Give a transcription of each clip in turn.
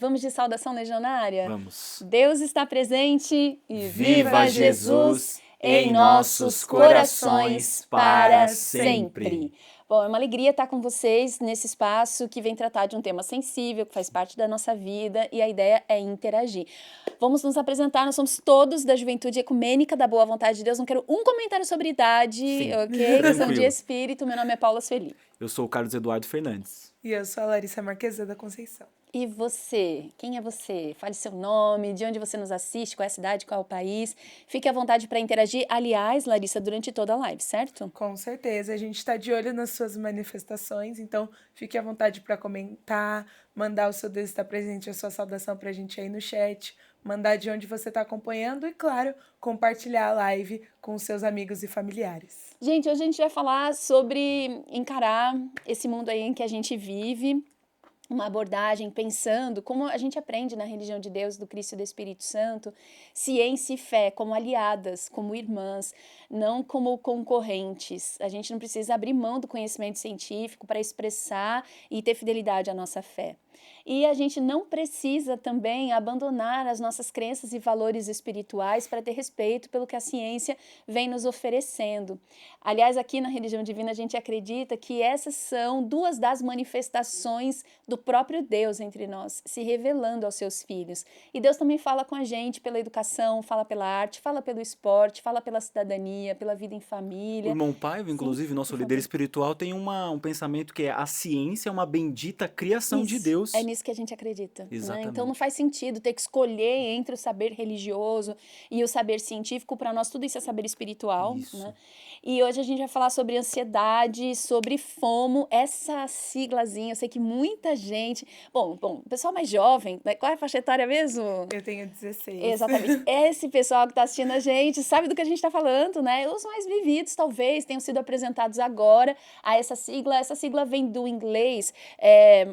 Vamos de saudação legionária? Vamos. Deus está presente e Viva Jesus em nossos corações para sempre. Bom, é uma alegria estar com vocês nesse espaço que vem tratar de um tema sensível, que faz parte da nossa vida, e a ideia é interagir. Vamos nos apresentar, nós somos todos da Juventude Ecumênica da Boa Vontade de Deus. Não quero um comentário sobre idade, Sim. ok? Questão de Tranquilo. espírito. Meu nome é Paula Sueli. Eu sou o Carlos Eduardo Fernandes. E eu sou a Larissa Marquesa da Conceição. E você? Quem é você? Fale seu nome, de onde você nos assiste, qual é a cidade, qual é o país. Fique à vontade para interagir. Aliás, Larissa, durante toda a live, certo? Com certeza, a gente está de olho nas suas manifestações, então fique à vontade para comentar, mandar o seu Deus está presente, a sua saudação para a gente aí no chat, mandar de onde você está acompanhando e, claro, compartilhar a live com seus amigos e familiares. Gente, hoje a gente vai falar sobre encarar esse mundo aí em que a gente vive, uma abordagem pensando como a gente aprende na religião de Deus, do Cristo e do Espírito Santo, ciência e fé como aliadas, como irmãs, não como concorrentes. A gente não precisa abrir mão do conhecimento científico para expressar e ter fidelidade à nossa fé. E a gente não precisa também abandonar as nossas crenças e valores espirituais para ter respeito pelo que a ciência vem nos oferecendo. Aliás, aqui na religião divina a gente acredita que essas são duas das manifestações do próprio Deus entre nós, se revelando aos seus filhos. E Deus também fala com a gente pela educação, fala pela arte, fala pelo esporte, fala pela cidadania, pela vida em O família. irmão Paiva, inclusive, nosso líder espiritual, tem um pensamento que é a ciência é uma bendita criação de Isso, Deus. é nisso que a gente acredita. Né? Exatamente. Então não faz sentido ter que escolher entre o saber religioso e o saber científico. Para nós tudo isso é saber espiritual. Isso. Né? E hoje a gente vai falar sobre ansiedade, sobre FOMO, essa siglazinha. Eu sei que muita gente... Bom, o pessoal mais jovem, né? Qual é a faixa etária mesmo? Eu tenho 16. Exatamente. Esse pessoal que está assistindo a gente sabe do que a gente está falando, né? Os mais vividos talvez tenham sido apresentados agora a essa sigla. Essa sigla vem do inglês,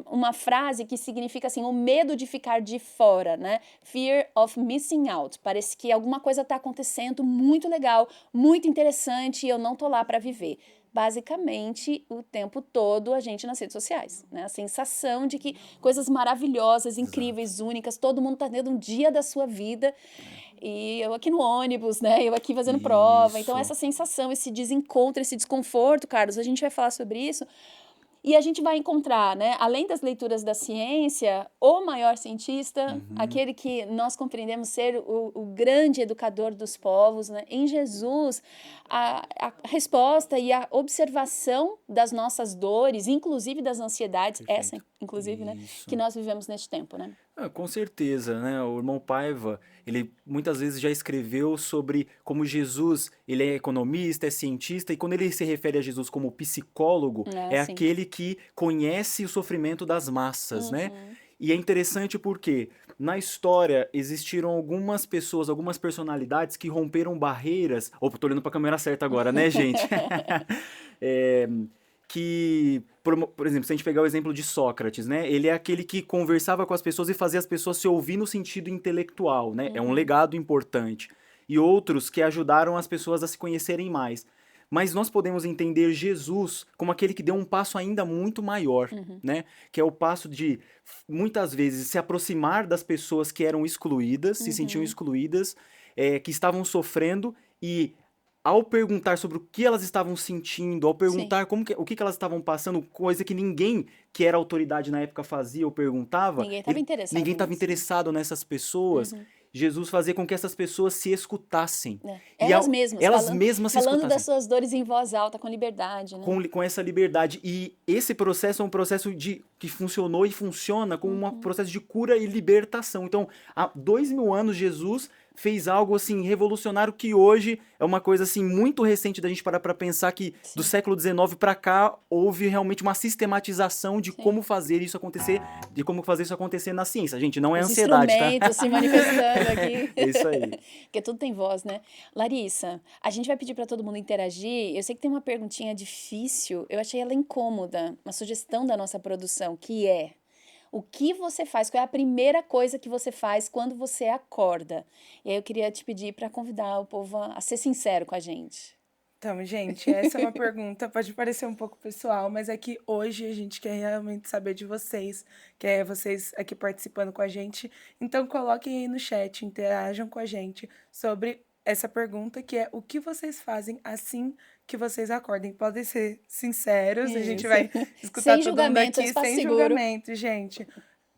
uma frase que significa assim, o medo de ficar de fora, né? Fear of missing out. Parece que alguma coisa está acontecendo muito legal, muito interessante e eu não tô lá para viver. Basicamente, o tempo todo a gente nas redes sociais, né? A sensação de que coisas maravilhosas, incríveis, únicas, todo mundo tá tendo um dia da sua vida e eu aqui no ônibus, né? Eu aqui fazendo prova. Então, Isso. essa sensação, esse desencontro, esse desconforto, Carlos, a gente vai falar sobre isso. E a gente vai encontrar, né, além das leituras da ciência, o maior cientista, aquele que nós compreendemos ser o grande educador dos povos, né, em Jesus, a resposta e a observação das nossas dores, inclusive das ansiedades, Perfeito. essa, inclusive, né, Isso. que nós vivemos neste tempo, né? Com certeza, né? O irmão Paiva, ele muitas vezes já escreveu sobre como Jesus, ele é economista, é cientista, e quando ele se refere a Jesus como psicólogo, é Sim. aquele que conhece o sofrimento das massas, né? E é interessante porque na história existiram algumas pessoas, algumas personalidades que romperam barreiras. Opa, tô olhando pra câmera certa agora, né, gente? Que, por exemplo, se a gente pegar o exemplo de Sócrates, né? Ele é aquele que conversava com as pessoas e fazia as pessoas se ouvir no sentido intelectual, né? É um legado importante. E outros que ajudaram as pessoas a se conhecerem mais. Mas nós podemos entender Jesus como aquele que deu um passo ainda muito maior, né? Que é o passo de, muitas vezes, se aproximar das pessoas que eram excluídas, se sentiam excluídas, que estavam sofrendo e... Ao perguntar sobre o que elas estavam sentindo, ao perguntar o que elas estavam passando, coisa que ninguém que era autoridade na época fazia ou perguntava, Ninguém estava interessado ninguém estava nisso. interessado nessas pessoas. Jesus fazia com que essas pessoas se escutassem. E Elas mesmas, elas mesmas se falando escutassem. das suas dores em voz alta, com liberdade, né? Com essa liberdade. E esse processo é um processo que funcionou e funciona como um processo de cura e libertação. Então, há 2000 anos, Jesus fez algo assim revolucionário que hoje é uma coisa assim muito recente da gente parar para pensar que do século XIX para cá houve realmente uma sistematização de como fazer isso acontecer, de como fazer isso acontecer na ciência. Gente, não é Os ansiedade, instrumentos se manifestando aqui. É isso aí. Porque tudo tem voz, né? Larissa, a gente vai pedir para todo mundo interagir. Eu sei que tem uma perguntinha difícil, eu achei ela incômoda, uma sugestão da nossa produção, que é: o que você faz? Qual é a primeira coisa que você faz quando você acorda? E aí eu queria te pedir para convidar o povo a ser sincero com a gente. Então, gente, essa é uma pergunta, pode parecer um pouco pessoal, mas é que hoje a gente quer realmente saber de vocês, quer vocês aqui participando com a gente. Então, coloquem aí no chat, interajam com a gente sobre essa pergunta, que é o que vocês fazem assim que vocês acordem. Podem ser sinceros, a gente Isso. vai escutar Sem todo mundo julgamento, é um aqui espaço sem seguro. julgamento, gente.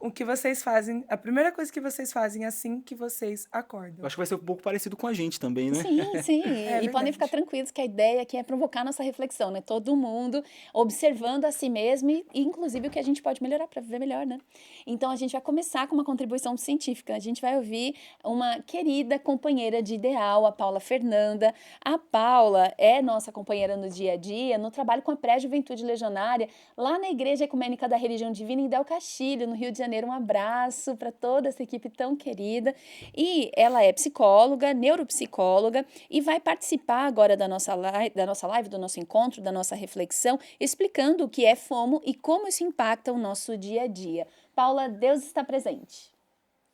O que vocês fazem, a primeira coisa que vocês fazem assim que vocês Eu acordam. acho que vai ser um pouco parecido com a gente também, né? Sim, sim. É E podem ficar verdade. tranquilos que a ideia aqui é provocar nossa reflexão, né? Todo mundo observando a si mesmo e, inclusive, o que a gente pode melhorar para viver melhor, né? Então, a gente vai começar com uma contribuição científica. A gente vai ouvir uma querida companheira de ideal, a Paula Fernanda. A Paula é nossa companheira no dia a dia, no trabalho com a pré-juventude legionária, lá na Igreja Ecumênica da Religião Divina em Del Castilho, no Rio de Janeiro. Um abraço para toda essa equipe tão querida. E ela é psicóloga, neuropsicóloga, e vai participar agora da nossa live, do nosso encontro, da nossa reflexão, explicando o que é FOMO e como isso impacta o nosso dia a dia. Paula, Deus está presente.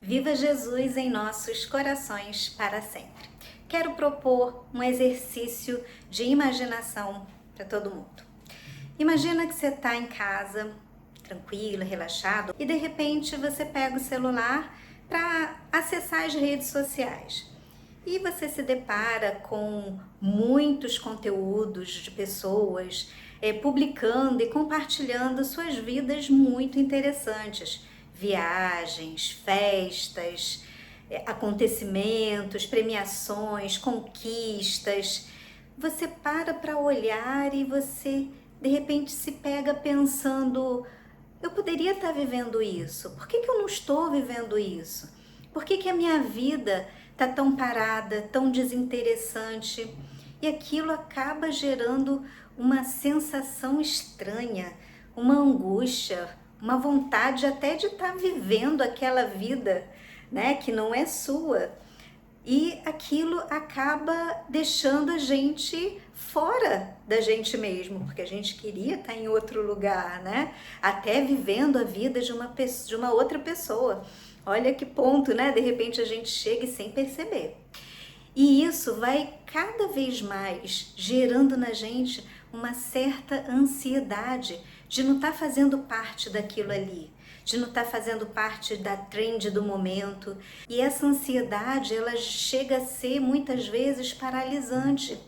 Viva Jesus em nossos corações para sempre. Quero propor um exercício de imaginação para todo mundo. Imagina que você está em casa, tranquilo, relaxado, e de repente você pega o celular para acessar as redes sociais. E você se depara com muitos conteúdos de pessoas publicando e compartilhando suas vidas muito interessantes. Viagens, festas, acontecimentos, premiações, conquistas. Você para olhar e você de repente se pega pensando: eu poderia estar vivendo isso, por que eu não estou vivendo isso? Por que a minha vida está tão parada, tão desinteressante? E aquilo acaba gerando uma sensação estranha, uma angústia, uma vontade até de estar vivendo aquela vida, né, que não é sua. E aquilo acaba deixando a gente fora da gente mesmo, porque a gente queria estar em outro lugar, né? Até vivendo a vida de uma outra pessoa. Olha que ponto, né? De repente a gente chega e sem perceber. E isso vai cada vez mais gerando na gente uma certa ansiedade de não estar fazendo parte daquilo ali, de não estar fazendo parte da trend do momento. E essa ansiedade, ela chega a ser muitas vezes paralisante.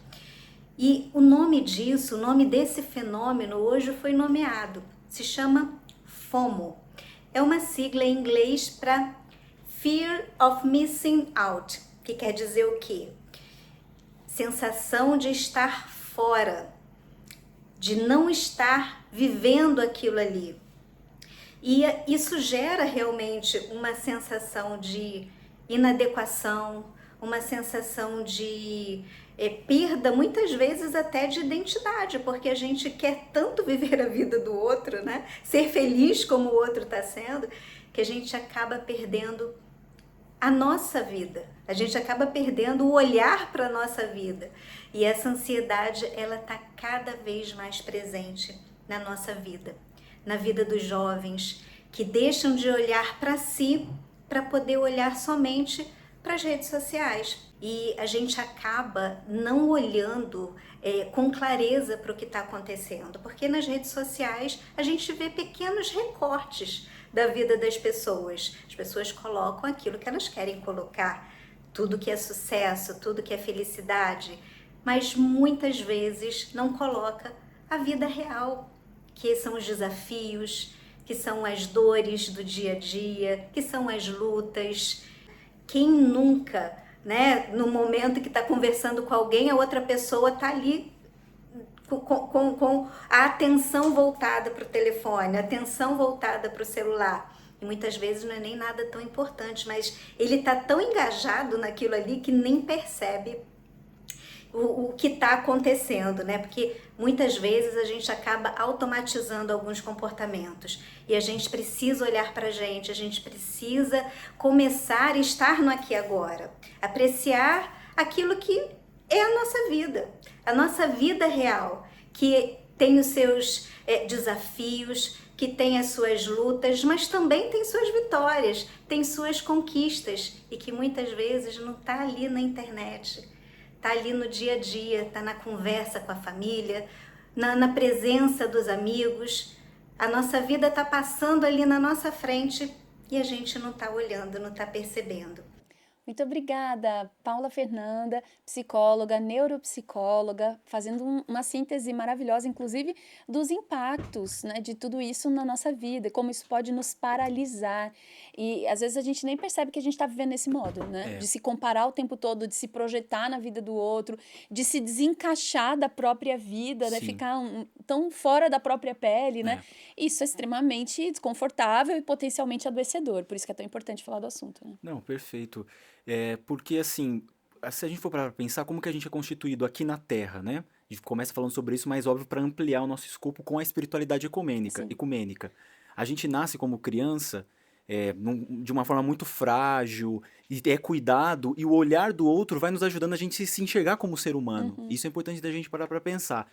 E o nome disso, o nome desse fenômeno hoje foi nomeado, se chama FOMO. É uma sigla em inglês para Fear of Missing Out, que quer dizer o quê? Sensação de estar fora, de não estar vivendo aquilo ali. E isso gera realmente uma sensação de inadequação, uma sensação de perda, muitas vezes até de identidade, porque a gente quer tanto viver a vida do outro, né? Ser feliz como o outro está sendo, que a gente acaba perdendo a nossa vida. A gente acaba perdendo o olhar para a nossa vida. E essa ansiedade, ela está cada vez mais presente na nossa vida. Na vida dos jovens, que deixam de olhar para si para poder olhar somente para as redes sociais. E a gente acaba não olhando com clareza para o que está acontecendo, porque nas redes sociais a gente vê pequenos recortes da vida das pessoas. As pessoas colocam aquilo que elas querem colocar, tudo que é sucesso, tudo que é felicidade, mas muitas vezes não coloca a vida real, que são os desafios, que são as dores do dia a dia, que são as lutas. Quem nunca, né, no momento que está conversando com alguém, a outra pessoa está ali com a atenção voltada para o telefone, a atenção voltada para o celular. E muitas vezes não é nem nada tão importante, mas ele está tão engajado naquilo ali que nem percebe o que está acontecendo, né? Porque muitas vezes a gente acaba automatizando alguns comportamentos e a gente precisa olhar para a gente precisa começar a estar no aqui e agora, apreciar aquilo que é a nossa vida real, que tem os seus desafios, que tem as suas lutas, mas também tem suas vitórias, tem suas conquistas e que muitas vezes não está ali na internet. tá ali no dia a dia, tá na conversa com a família, na presença dos amigos. A nossa vida tá passando ali na nossa frente e a gente não tá olhando, não tá percebendo. Muito obrigada, Paula Fernanda, psicóloga, neuropsicóloga, fazendo uma síntese maravilhosa, inclusive dos impactos, né, de tudo isso na nossa vida, como isso pode nos paralisar. E às vezes a gente nem percebe que a gente está vivendo nesse modo, né? É. De se comparar o tempo todo, de se projetar na vida do outro, de se desencaixar da própria vida, né? Sim. Ficar tão fora da própria pele, né? É. Isso é extremamente desconfortável e potencialmente adoecedor. Por isso que é tão importante falar do assunto, né? Não, perfeito. Porque assim, se a gente for para pensar como que a gente é constituído aqui na Terra, né? A gente começa falando sobre isso, mas óbvio para ampliar o nosso escopo com a espiritualidade Sim. ecumênica. A gente nasce como criança de uma forma muito frágil e é cuidado, e o olhar do outro vai nos ajudando a gente se enxergar como ser humano. Isso é importante da gente parar para pensar.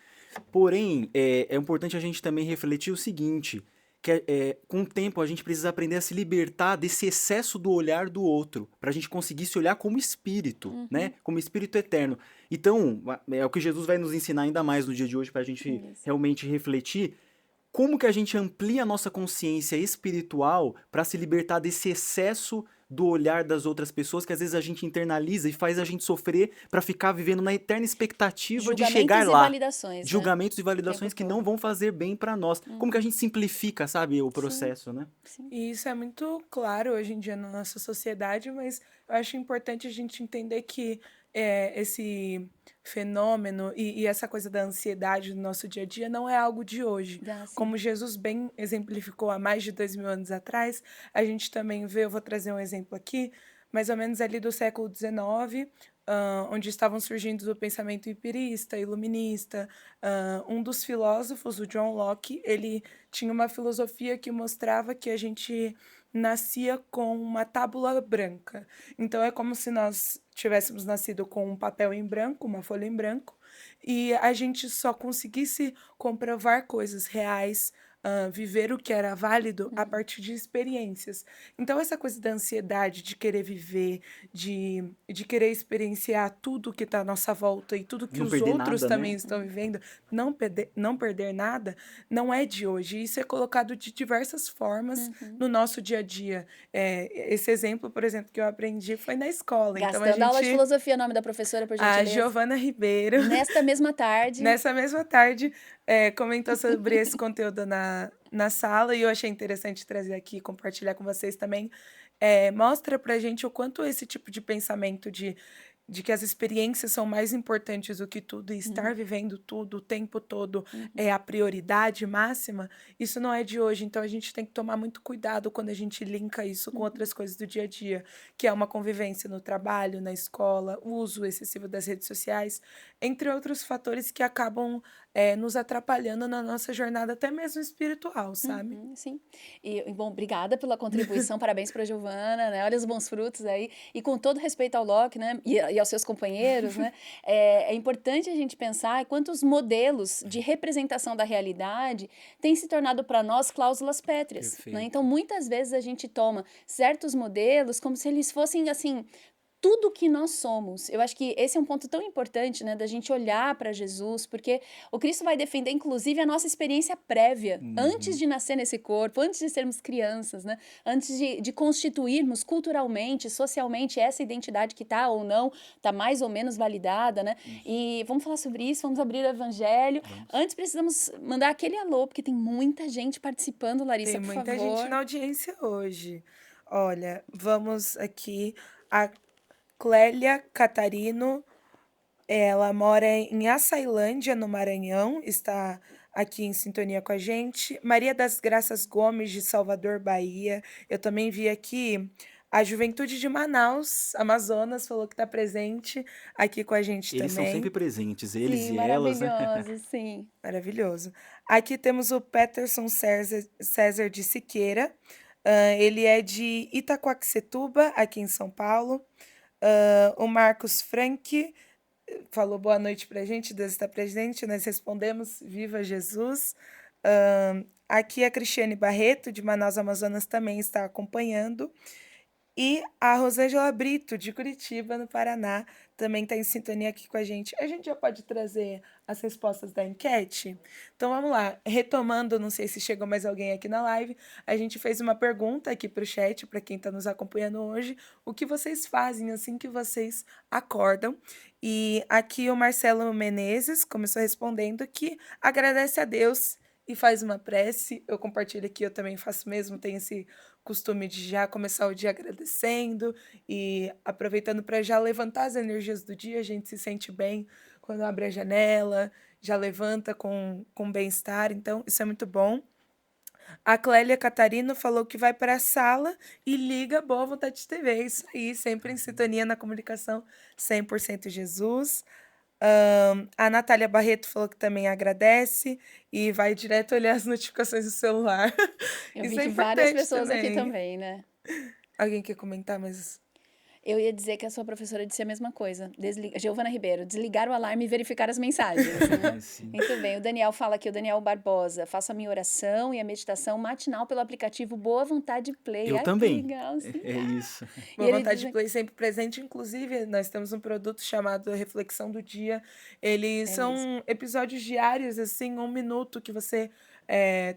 Porém, é importante a gente também refletir o seguinte, que com o tempo a gente precisa aprender a se libertar desse excesso do olhar do outro, para a gente conseguir se olhar como espírito, né? Como espírito eterno. Então, é o que Jesus vai nos ensinar ainda mais no dia de hoje, para a gente Isso. realmente refletir como que a gente amplia a nossa consciência espiritual para se libertar desse excesso do olhar das outras pessoas, que às vezes a gente internaliza e faz a gente sofrer para ficar vivendo na eterna expectativa de chegar Julgamentos e lá. validações, né? Julgamentos e validações tempo que todo. não vão fazer bem para nós. Como que a gente simplifica, sabe, o processo, né? Sim. E isso é muito claro hoje em dia na nossa sociedade, mas eu acho importante a gente entender que esse fenômeno e essa coisa da ansiedade no nosso dia a dia não é algo de hoje. Dá, sim. Como Jesus bem exemplificou há mais de 2000 anos atrás, a gente também vê, eu vou trazer um exemplo aqui, mais ou menos ali do século XIX, onde estavam surgindo o pensamento empirista, iluminista. Um dos filósofos, o John Locke, ele tinha uma filosofia que mostrava que a gente nascia com uma tábula branca. Então é como se nós tivéssemos nascido com um papel em branco, uma folha em branco, e a gente só conseguisse comprovar coisas reais, viver o que era válido a partir de experiências. Então, essa coisa da ansiedade, de querer viver, de querer experienciar tudo que está à nossa volta e tudo que Não os perder outros nada, também né? estão vivendo, não perder nada, não é de hoje. Isso é colocado de diversas formas no nosso dia a dia. Esse exemplo, por exemplo, que eu aprendi foi na escola. Então, a Gastando aula de gente. filosofia, o nome da professora, por A gentileza. Giovana Ribeiro, Nesta mesma tarde. nessa mesma tarde, comentou sobre esse conteúdo na sala e eu achei interessante trazer aqui e compartilhar com vocês também. Mostra pra gente o quanto esse tipo de pensamento de que as experiências são mais importantes do que tudo e estar vivendo tudo o tempo todo é a prioridade máxima, isso não é de hoje. Então a gente tem que tomar muito cuidado quando a gente linka isso com outras coisas do dia a dia, que é uma convivência no trabalho, na escola, o uso excessivo das redes sociais, entre outros fatores que acabam nos atrapalhando na nossa jornada, até mesmo espiritual, sabe? Sim. Bom, obrigada pela contribuição, parabéns para a Giovana, né? Olha os bons frutos aí. E com todo respeito ao Locke, né? E aos seus companheiros, né? É importante a gente pensar quantos modelos de representação da realidade têm se tornado para nós cláusulas pétreas, né? Perfeito. Então, muitas vezes a gente toma certos modelos como se eles fossem, assim, tudo que nós somos. Eu acho que esse é um ponto tão importante, né, da gente olhar para Jesus, porque o Cristo vai defender, inclusive, a nossa experiência prévia, antes de nascer nesse corpo, antes de sermos crianças, né, antes de constituirmos culturalmente, socialmente, essa identidade que está ou não, está mais ou menos validada, né, e vamos falar sobre isso, vamos abrir o evangelho. Antes precisamos mandar aquele alô, porque tem muita gente participando, Larissa, Tem por muita favor. gente na audiência hoje. Olha, vamos aqui. A Clélia Catarino, ela mora em Açailândia, no Maranhão, está aqui em sintonia com a gente. Maria das Graças Gomes, de Salvador, Bahia. Eu também vi aqui a Juventude de Manaus, Amazonas, falou que está presente aqui com a gente Eles são sempre também. presentes, eles Sim, e elas, né? maravilhoso, sim. Maravilhoso. Aqui temos o Peterson César de Siqueira. Ele é de Itaquaquecetuba, aqui em São Paulo. O Marcos Frank falou boa noite pra gente, Deus está presente, nós respondemos, viva Jesus. Aqui a Cristiane Barreto, de Manaus, Amazonas, também está acompanhando. E a Rosângela Brito, de Curitiba, no Paraná, também está em sintonia aqui com a gente. A gente já pode trazer as respostas da enquete? Então vamos lá. Retomando, não sei se chegou mais alguém aqui na live, a gente fez uma pergunta aqui para o chat, para quem está nos acompanhando hoje, o que vocês fazem assim que vocês acordam? E aqui o Marcelo Menezes começou respondendo que agradece a Deus e faz uma prece. Eu compartilho aqui, eu também faço mesmo, tenho esse costume de já começar o dia agradecendo e aproveitando para já levantar as energias do dia. A gente se sente bem quando abre a janela, já levanta com bem-estar, então isso é muito bom. A Clélia Catarino falou que vai para a sala e liga Boa Vontade TV. Isso aí, sempre em sintonia na comunicação 100% Jesus. A Natália Barreto falou que também agradece e vai direto olhar as notificações do celular. Eu vi Isso é que várias importante pessoas aqui também. também, né? Alguém quer comentar mais? Eu ia dizer que a sua professora disse a mesma coisa. Giovana Ribeiro, desligar o alarme e verificar as mensagens, né? Sim. Muito bem. O Daniel fala aqui, o Daniel Barbosa. Faço a minha oração e a meditação matinal pelo aplicativo Boa Vontade Play. Eu Ai, também. que legal, sim. É isso. E Boa ele Vontade diz... Play sempre presente. Inclusive, nós temos um produto chamado Reflexão do Dia. Eles É são mesmo. episódios diários, assim, 1 minuto, que você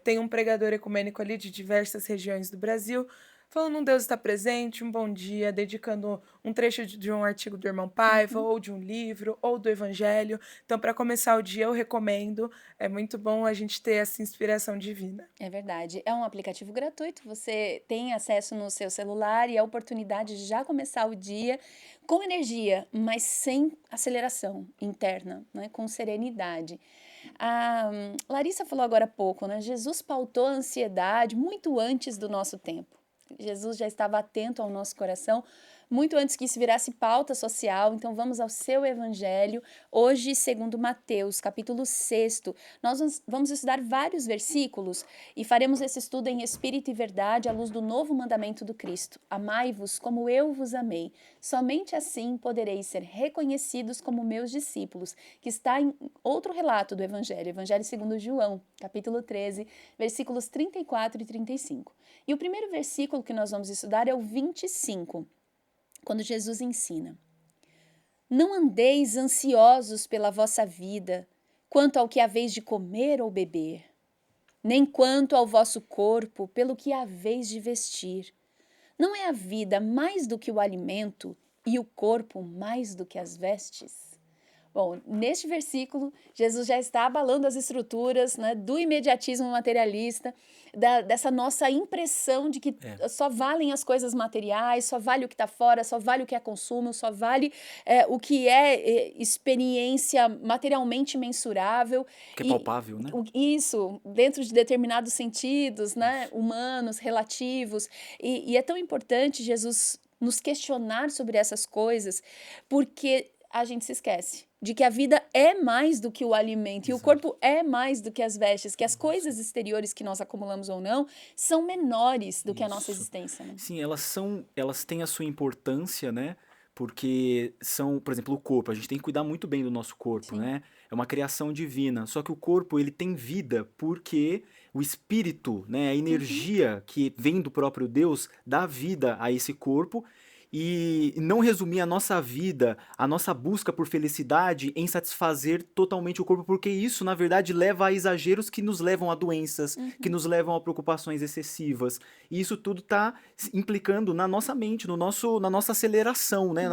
tem um pregador ecumênico ali de diversas regiões do Brasil, falando um Deus está presente, um bom dia, dedicando um trecho de um artigo do Irmão Paiva, ou de um livro, ou do Evangelho. Então, para começar o dia, eu recomendo. É muito bom a gente ter essa inspiração divina. É verdade. É um aplicativo gratuito, você tem acesso no seu celular e a oportunidade de já começar o dia com energia, mas sem aceleração interna, né? Com serenidade. A Larissa falou agora há pouco, né? Jesus pautou a ansiedade muito antes do nosso tempo. Jesus já estava atento ao nosso coração muito antes que isso virasse pauta social. Então vamos ao seu evangelho, hoje segundo Mateus, capítulo 6. Nós vamos estudar vários versículos e faremos esse estudo em espírito e verdade à luz do novo mandamento do Cristo. Amai-vos como eu vos amei. Somente assim podereis ser reconhecidos como meus discípulos, que está em outro relato do evangelho, Evangelho segundo João, capítulo 13, versículos 34 e 35. E o primeiro versículo que nós vamos estudar é o 25, quando Jesus ensina: Não andeis ansiosos pela vossa vida, quanto ao que haveis de comer ou beber, nem quanto ao vosso corpo, pelo que haveis de vestir. Não é a vida mais do que o alimento e o corpo mais do que as vestes? Bom, neste versículo, Jesus já está abalando as estruturas, né, do imediatismo materialista, dessa nossa impressão de que só valem as coisas materiais, só vale o que está fora, só vale o que é consumo, só vale o que é experiência materialmente mensurável. Que é palpável, né? Isso, dentro de determinados sentidos, né, humanos, relativos. E é tão importante Jesus nos questionar sobre essas coisas, porque a gente se esquece de que a vida é mais do que o alimento. Exato. E o corpo é mais do que as vestes, que as coisas exteriores que nós acumulamos ou não são menores do que a nossa existência. Né? Sim, elas têm a sua importância, né? Porque são, por exemplo, o corpo. A gente tem que cuidar muito bem do nosso corpo, Sim. né? É uma criação divina. Só que o corpo, ele tem vida porque o espírito, né? A energia que vem do próprio Deus dá vida a esse corpo. E não resumir a nossa vida, a nossa busca por felicidade em satisfazer totalmente o corpo, porque isso, na verdade, leva a exageros que nos levam a doenças, que nos levam a preocupações excessivas. E isso tudo está implicando na nossa mente, na nossa aceleração, né?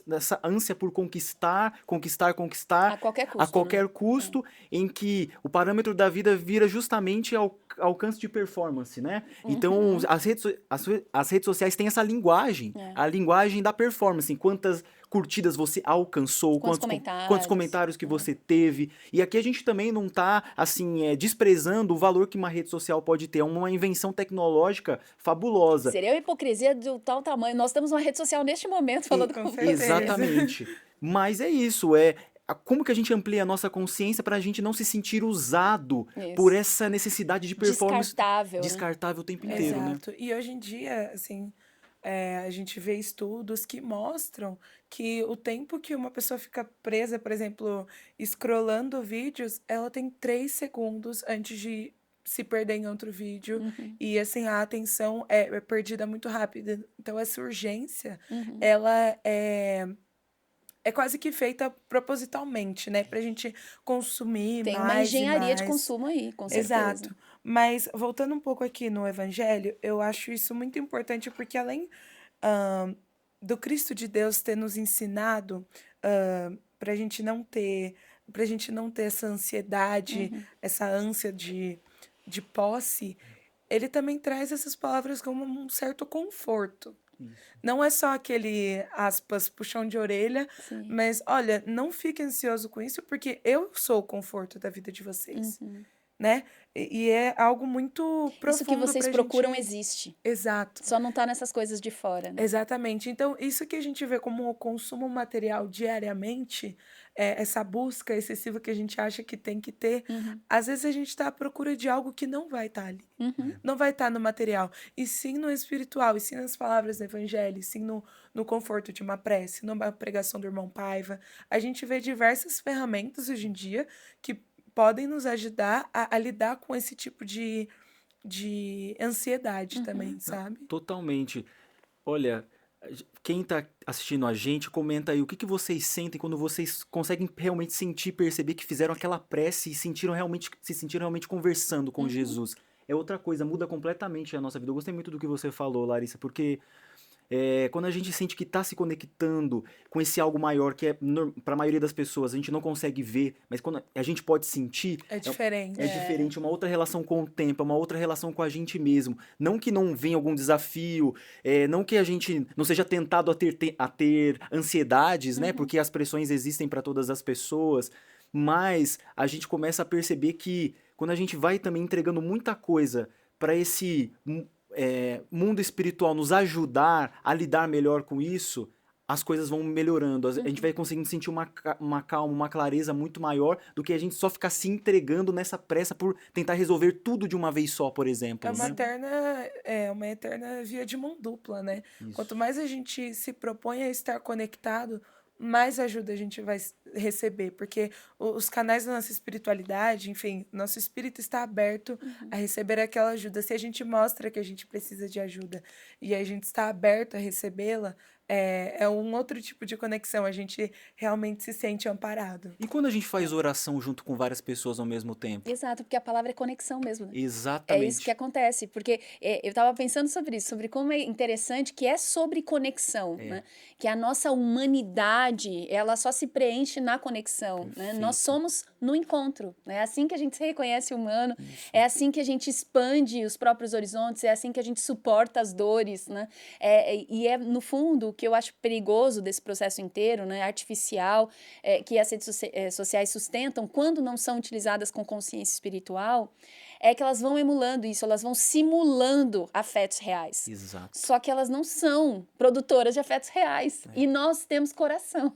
Nessa ânsia por conquistar. A qualquer custo. A qualquer custo, em que o parâmetro da vida vira justamente alcance de performance, né? Então, as redes sociais têm essa linguagem, a linguagem da performance, quantas curtidas você alcançou, quantos comentários que você teve. E aqui a gente também não está assim, desprezando o valor que uma rede social pode ter. É uma invenção tecnológica fabulosa. Seria uma hipocrisia de tal tamanho. Nós temos uma rede social neste momento falando com você. Exatamente. Mas é isso, como que a gente amplia a nossa consciência para a gente não se sentir usado por essa necessidade de performance descartável o tempo inteiro, né? Exato. E hoje em dia, assim, a gente vê estudos que mostram que o tempo que uma pessoa fica presa, por exemplo, scrollando vídeos, ela tem 3 segundos antes de se perder em outro vídeo. Uhum. E, assim, a atenção é perdida muito rápido. Então, essa urgência, Uhum. ela é quase que feita propositalmente, né? Pra gente consumir Tem uma mais e engenharia de mais. consumo aí, com certeza. Exato. Mas, voltando um pouco aqui no Evangelho, eu acho isso muito importante porque, além do Cristo de Deus ter nos ensinado para a gente não ter essa ansiedade, Uhum. essa ânsia de posse, ele também traz essas palavras como um certo conforto. Isso. Não é só aquele, aspas, puxão de orelha, Sim. mas olha, não fique ansioso com isso, porque eu sou o conforto da vida de vocês, Uhum. né? E é algo muito Isso que profundo vocês pra procuram gente. existe. Exato. Só não tá nessas coisas de fora, né? Exatamente. Então, isso que a gente vê como o consumo material diariamente, essa busca excessiva que a gente acha que tem que ter, Uhum. às vezes a gente está à procura de algo que não vai estar ali. Uhum. Não vai estar no material, e sim no espiritual, e sim nas palavras do evangelho, e sim no conforto de uma prece, numa pregação do irmão Paiva. A gente vê diversas ferramentas hoje em dia que podem nos ajudar a lidar com esse tipo de ansiedade também, Uhum. sabe? Totalmente. Olha, quem tá assistindo a gente, comenta aí o que vocês sentem quando vocês conseguem realmente sentir, perceber que fizeram aquela prece e se sentiram realmente conversando com Uhum. Jesus. É outra coisa, muda completamente a nossa vida. Eu gostei muito do que você falou, Larissa, porque quando a gente sente que está se conectando com esse algo maior, que para a maioria das pessoas a gente não consegue ver, mas quando a gente pode sentir, É diferente. é diferente, uma outra relação com o tempo, é uma outra relação com a gente mesmo. Não que não venha algum desafio, não que a gente não seja tentado a ter ansiedades, né? Uhum. Porque as pressões existem para todas as pessoas, mas a gente começa a perceber que quando a gente vai também entregando muita coisa para esse mundo espiritual nos ajudar a lidar melhor com isso, as coisas vão melhorando. A gente vai conseguindo sentir uma calma, uma clareza muito maior do que a gente só ficar se entregando nessa pressa por tentar resolver tudo de uma vez só, por exemplo. É uma eterna via de mão dupla, né? Isso. Quanto mais a gente se propõe a estar conectado, mais ajuda a gente vai receber, porque os canais da nossa espiritualidade, enfim, nosso espírito está aberto a receber aquela ajuda. Se a gente mostra que a gente precisa de ajuda e a gente está aberto a recebê-la, é um outro tipo de conexão, a gente realmente se sente amparado. E quando a gente faz oração junto com várias pessoas ao mesmo tempo? Exato, porque a palavra é conexão mesmo, né? É Exatamente. isso que acontece, porque eu estava pensando sobre isso, sobre como é interessante que é sobre conexão, né? Que a nossa humanidade, ela só se preenche na conexão, né? Perfeito. Nós somos no encontro, né? É assim que a gente se reconhece humano, Isso. é assim que a gente expande os próprios horizontes, é assim que a gente suporta as dores, né? No fundo, o que eu acho perigoso desse processo inteiro, né? Artificial, que as redes sociais sustentam, quando não são utilizadas com consciência espiritual, é que elas vão emulando isso, elas vão simulando afetos reais. Exato. Só que elas não são produtoras de afetos reais. E nós temos coração.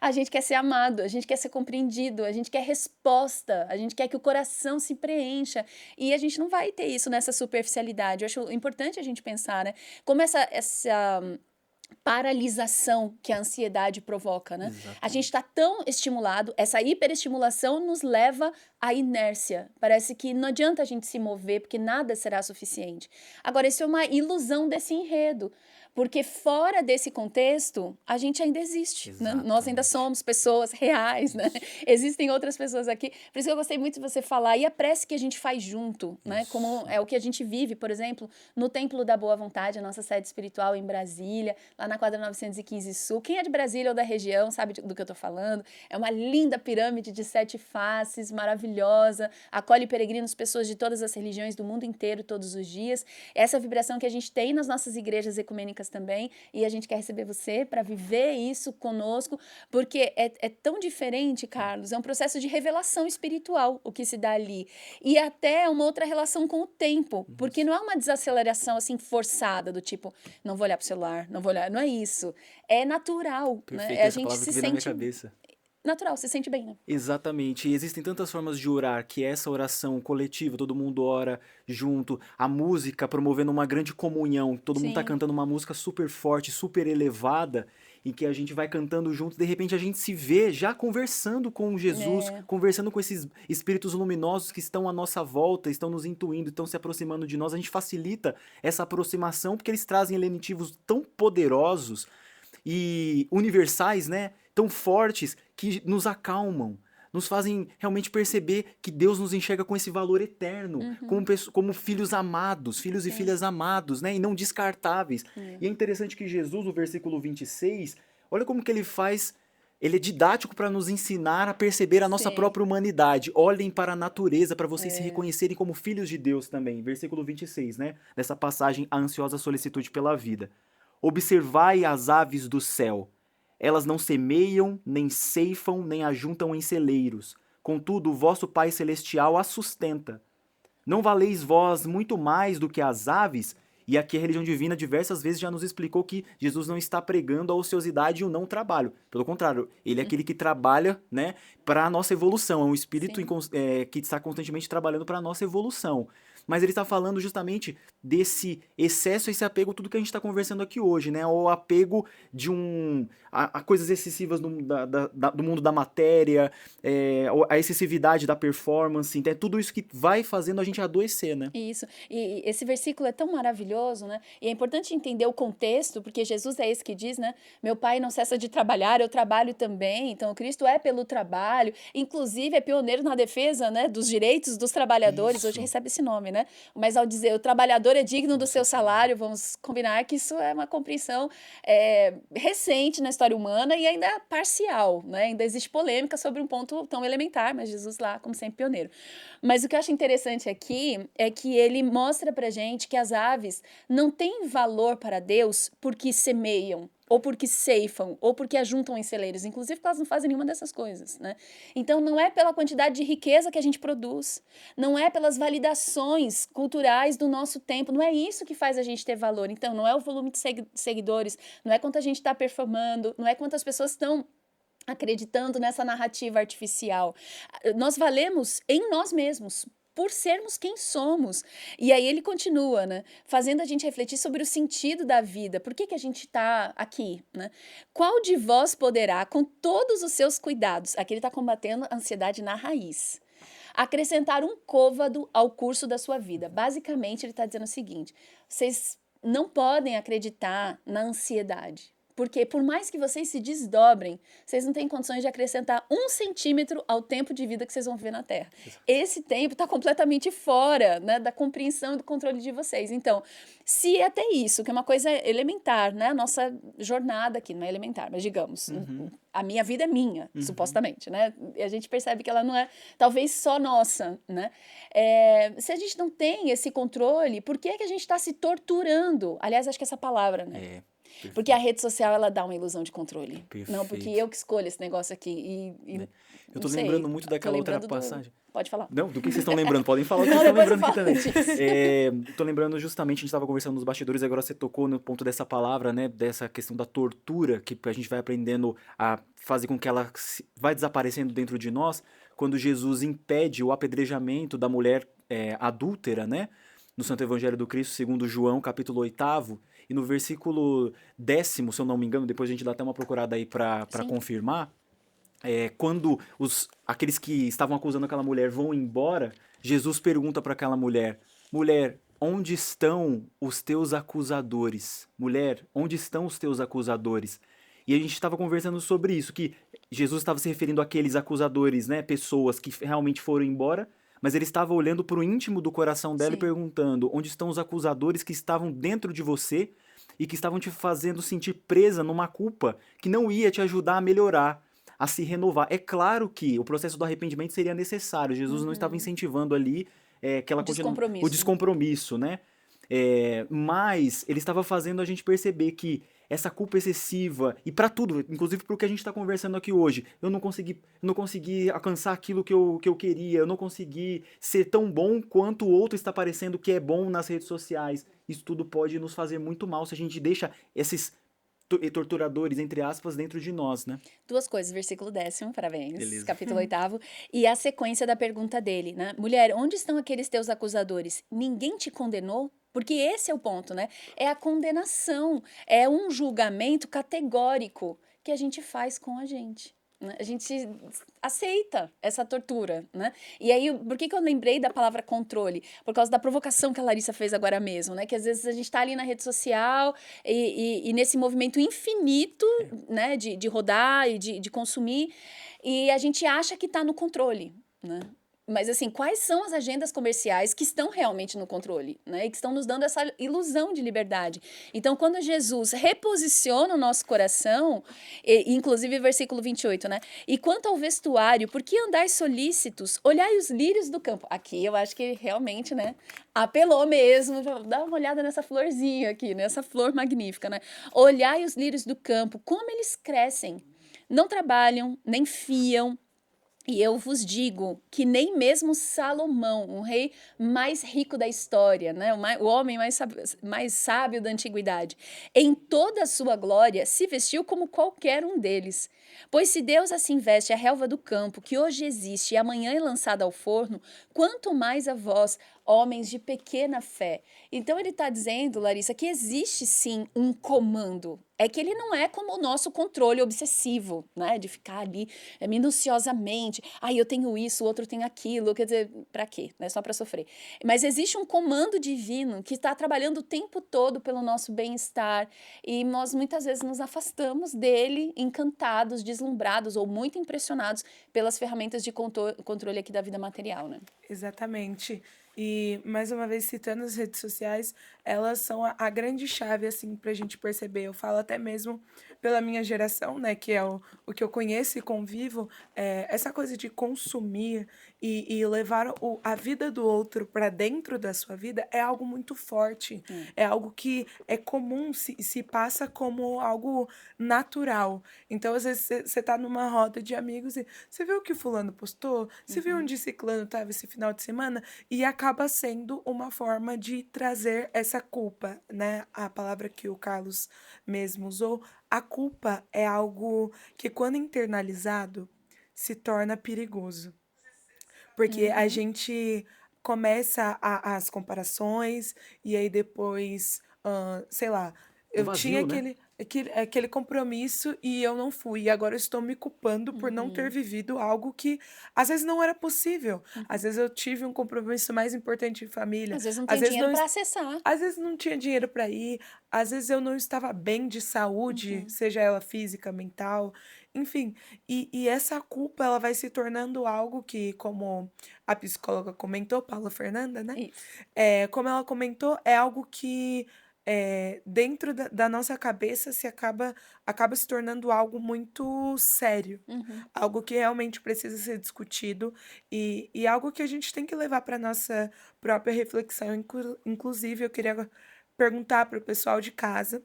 A gente quer ser amado, a gente quer ser compreendido, a gente quer resposta, a gente quer que o coração se preencha. E a gente não vai ter isso nessa superficialidade. Eu acho importante a gente pensar, né? Como essa paralisação que a ansiedade provoca, né? Exatamente. A gente está tão estimulado, essa hiperestimulação nos leva à inércia. Parece que não adianta a gente se mover, porque nada será suficiente. Agora, isso é uma ilusão desse enredo, porque fora desse contexto, a gente ainda existe, né? Nós ainda somos pessoas reais, né? Existem outras pessoas aqui. Por isso que eu gostei muito de você falar. E a prece que a gente faz junto, né? Como é o que a gente vive, por exemplo, no Templo da Boa Vontade, a nossa sede espiritual em Brasília, lá na quadra 915 Sul. Quem é de Brasília ou da região sabe do que eu tô falando. É uma linda pirâmide de 7 faces, maravilhosa, acolhe peregrinos, pessoas de todas as religiões do mundo inteiro, todos os dias. Essa vibração que a gente tem nas nossas igrejas ecumênicas também, e a gente quer receber você para viver isso conosco, porque é tão diferente, Carlos, é um processo de revelação espiritual o que se dá ali, e até uma outra relação com o tempo, porque não é uma desaceleração assim forçada, do tipo, não vou olhar pro celular, não vou olhar, não é isso, é natural, Perfeito, né? A essa gente palavra se que veio na minha sente cabeça. natural, se sente bem, né? Exatamente. E existem tantas formas de orar, que é essa oração coletiva, todo mundo ora junto, a música promovendo uma grande comunhão, todo mundo tá Sim. cantando uma música super forte, super elevada, em que a gente vai cantando junto, de repente a gente se vê já conversando com Jesus, É. conversando com esses espíritos luminosos que estão à nossa volta, estão nos intuindo, estão se aproximando de nós, a gente facilita essa aproximação porque eles trazem elementivos tão poderosos e universais, né? Tão fortes que nos acalmam, nos fazem realmente perceber que Deus nos enxerga com esse valor eterno, como filhos amados, filhos e Sim. filhas amados, né? E não descartáveis. É. E é interessante que Jesus, no versículo 26, olha como que ele faz. Ele é didático para nos ensinar a perceber a nossa Sim. própria humanidade. Olhem para a natureza para vocês se É. reconhecerem como filhos de Deus também. Versículo 26, né? Dessa passagem, a ansiosa solicitude pela vida. Observai as aves do céu. Elas não semeiam, nem ceifam, nem ajuntam em celeiros. Contudo, o vosso Pai Celestial as sustenta. Não valeis vós muito mais do que as aves? E aqui a religião divina diversas vezes já nos explicou que Jesus não está pregando a ociosidade e o não trabalho. Pelo contrário, ele é aquele que trabalha, né, para a nossa evolução. É um espírito Sim. que está constantemente trabalhando para a nossa evolução. Mas ele está falando justamente desse excesso, esse apego, tudo que a gente está conversando aqui hoje, né? O apego de a coisas excessivas do mundo da matéria, a excessividade da performance, então é tudo isso que vai fazendo a gente adoecer, né? Isso. E esse versículo é tão maravilhoso, né? E é importante entender o contexto, porque Jesus é esse que diz, né? Meu Pai não cessa de trabalhar, eu trabalho também. Então, Cristo é pelo trabalho. Inclusive, é pioneiro na defesa, né, dos direitos dos trabalhadores. Isso. Hoje recebe esse nome, né? Mas ao dizer o trabalhador é digno do seu salário, vamos combinar que isso é uma compreensão recente na história humana e ainda parcial, né? Ainda existe polêmica sobre um ponto tão elementar, mas Jesus lá, como sempre, pioneiro. Mas o que eu acho interessante aqui é que ele mostra pra gente que as aves não têm valor para Deus porque semeiam, ou porque ceifam, ou porque ajuntam em celeiros, inclusive porque elas não fazem nenhuma dessas coisas, né? Então não é pela quantidade de riqueza que a gente produz, não é pelas validações culturais do nosso tempo, não é isso que faz a gente ter valor. Então não é o volume de seguidores, não é quanto a gente está performando, não é quantas pessoas estão acreditando nessa narrativa artificial. Nós valemos em nós mesmos, por sermos quem somos. E aí ele continua, né? Fazendo a gente refletir sobre o sentido da vida. Por que a gente está aqui, né? Qual de vós poderá, com todos os seus cuidados, aqui ele está combatendo a ansiedade na raiz, acrescentar um côvado ao curso da sua vida? Basicamente, ele está dizendo o seguinte: vocês não podem acreditar na ansiedade. Porque por mais que vocês se desdobrem, vocês não têm condições de acrescentar 1 centímetro ao tempo de vida que vocês vão viver na Terra. Esse tempo está completamente fora, né, da compreensão e do controle de vocês. Então, se até isso, que é uma coisa elementar, né, a nossa jornada aqui não é elementar, mas digamos, a minha vida é minha, supostamente, né? E a gente percebe que ela não é, talvez, só nossa, né? Se a gente não tem esse controle, por que é que a gente está se torturando? Aliás, acho que essa palavra, né? Porque a rede social, ela dá uma ilusão de controle. Perfeito. Não, porque eu que escolho esse negócio aqui. Eu tô lembrando muito daquela outra passagem. Pode falar. Não, do que vocês estão lembrando? Podem falar o que Não, vocês estão depois lembrando eu aqui falo também. Tô lembrando justamente, a gente estava conversando nos bastidores, agora você tocou no ponto dessa palavra, né? Dessa questão da tortura, que a gente vai aprendendo a fazer com que ela vai desaparecendo dentro de nós, quando Jesus impede o apedrejamento da mulher adúltera, né? No Santo Evangelho do Cristo, segundo João, capítulo 8º, e no versículo 10º, se eu não me engano, depois a gente dá até uma procurada aí para confirmar, quando aqueles que estavam acusando aquela mulher vão embora, Jesus pergunta para aquela mulher: mulher, onde estão os teus acusadores? Mulher, onde estão os teus acusadores? E a gente estava conversando sobre isso, que Jesus estava se referindo àqueles acusadores, né, pessoas que realmente foram embora, mas ele estava olhando para o íntimo do coração dela e perguntando: onde estão os acusadores que estavam dentro de você e que estavam te fazendo sentir presa numa culpa que não ia te ajudar a melhorar, a se renovar? É claro que o processo do arrependimento seria necessário. Jesus não estava incentivando ali o descompromisso, né? Mas ele estava fazendo a gente perceber que essa culpa excessiva, e para tudo, inclusive pro que a gente está conversando aqui hoje, eu não consegui alcançar aquilo que eu queria, eu não consegui ser tão bom quanto o outro está parecendo que é bom nas redes sociais. Isso tudo pode nos fazer muito mal se a gente deixa esses torturadores, entre aspas, dentro de nós, né? Duas coisas, versículo 10º, parabéns, Beleza. capítulo 8º, e a sequência da pergunta dele, né? Mulher, onde estão aqueles teus acusadores? Ninguém te condenou? Porque esse é o ponto, né? É a condenação, é um julgamento categórico que a gente faz com a gente. Né? A gente aceita essa tortura, né? E aí, por que eu lembrei da palavra controle? Por causa da provocação que a Larissa fez agora mesmo, né? Que às vezes a gente tá ali na rede social e nesse movimento infinito, né? De rodar e de consumir, e a gente acha que tá no controle, né? Mas, assim, quais são as agendas comerciais que estão realmente no controle, né? E que estão nos dando essa ilusão de liberdade. Então, quando Jesus reposiciona o nosso coração, inclusive versículo 28, né? E quanto ao vestuário, por que andais solícitos? Olhai os lírios do campo. Aqui eu acho que realmente, né? Apelou mesmo. Dá uma olhada nessa florzinha aqui, nessa flor magnífica, né? Olhai os lírios do campo, como eles crescem. Não trabalham, nem fiam. E eu vos digo que nem mesmo Salomão, o rei mais rico da história, né? O homem mais sábio da antiguidade, em toda a sua glória, se vestiu como qualquer um deles. Pois se Deus assim veste a relva do campo, que hoje existe e amanhã é lançada ao forno, quanto mais a vós, homens de pequena fé. Então ele está dizendo, Larissa, que existe sim um comando. É que ele não é como o nosso controle obsessivo, né? De ficar ali minuciosamente. Eu tenho isso, o outro tem aquilo. Quer dizer, para quê? Não é só para sofrer. Mas existe um comando divino que está trabalhando o tempo todo pelo nosso bem-estar. E nós muitas vezes nos afastamos dele, encantados, deslumbrados ou muito impressionados pelas ferramentas de controle aqui da vida material, né? Exatamente. E, mais uma vez, citando as redes sociais, elas são a grande chave, assim, pra gente perceber. Eu falo até mesmo pela minha geração, né, que é o que eu conheço e convivo, essa coisa de consumir e levar a vida do outro para dentro da sua vida é algo muito forte. É algo que é comum, se passa como algo natural. Então, às vezes, você tá numa roda de amigos e você viu o que fulano postou? Você viu onde ciclano tava esse final de semana? E acaba sendo uma forma de trazer essa culpa, né? A palavra que o Carlos mesmo usou. A culpa é algo que, quando internalizado, se torna perigoso. Porque a gente começa as comparações e aí depois, sei lá, Um eu tinha vazio, né? aquele compromisso e eu não fui. E agora eu estou me culpando por não ter vivido algo que às vezes não era possível. Às vezes eu tive um compromisso mais importante em família. Às vezes não Às tem vezes dinheiro não, para acessar. às vezes não tinha dinheiro para ir, às vezes eu não estava bem de saúde, seja ela física, mental, enfim. E essa culpa, ela vai se tornando algo que, como a psicóloga comentou, Paula Fernanda, né? Isso. Como ela comentou, é algo que dentro da nossa cabeça acaba se tornando algo muito sério. Algo que realmente precisa ser discutido e algo que a gente tem que levar para nossa própria reflexão. Inclusive, eu queria perguntar para o pessoal de casa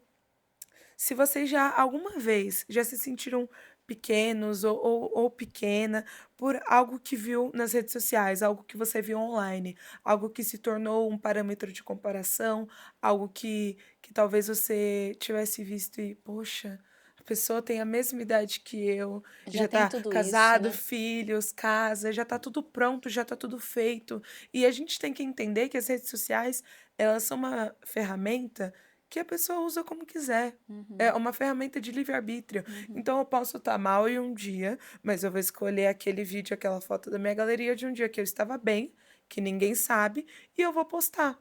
se vocês já alguma vez já se sentiram pequenos ou pequena por algo que viu nas redes sociais, algo que você viu online, algo que se tornou um parâmetro de comparação, algo que talvez você tivesse visto e, poxa, a pessoa tem a mesma idade que eu, Já já tem tá tudo isso, casado, né? filhos, casa, já tá tudo pronto, já tá tudo feito. E a gente tem que entender que as redes sociais, elas são uma ferramenta que a pessoa usa como quiser. É uma ferramenta de livre-arbítrio. Então eu posso estar mal em um dia, mas eu vou escolher aquele vídeo, aquela foto da minha galeria de um dia que eu estava bem, que ninguém sabe, e eu vou postar.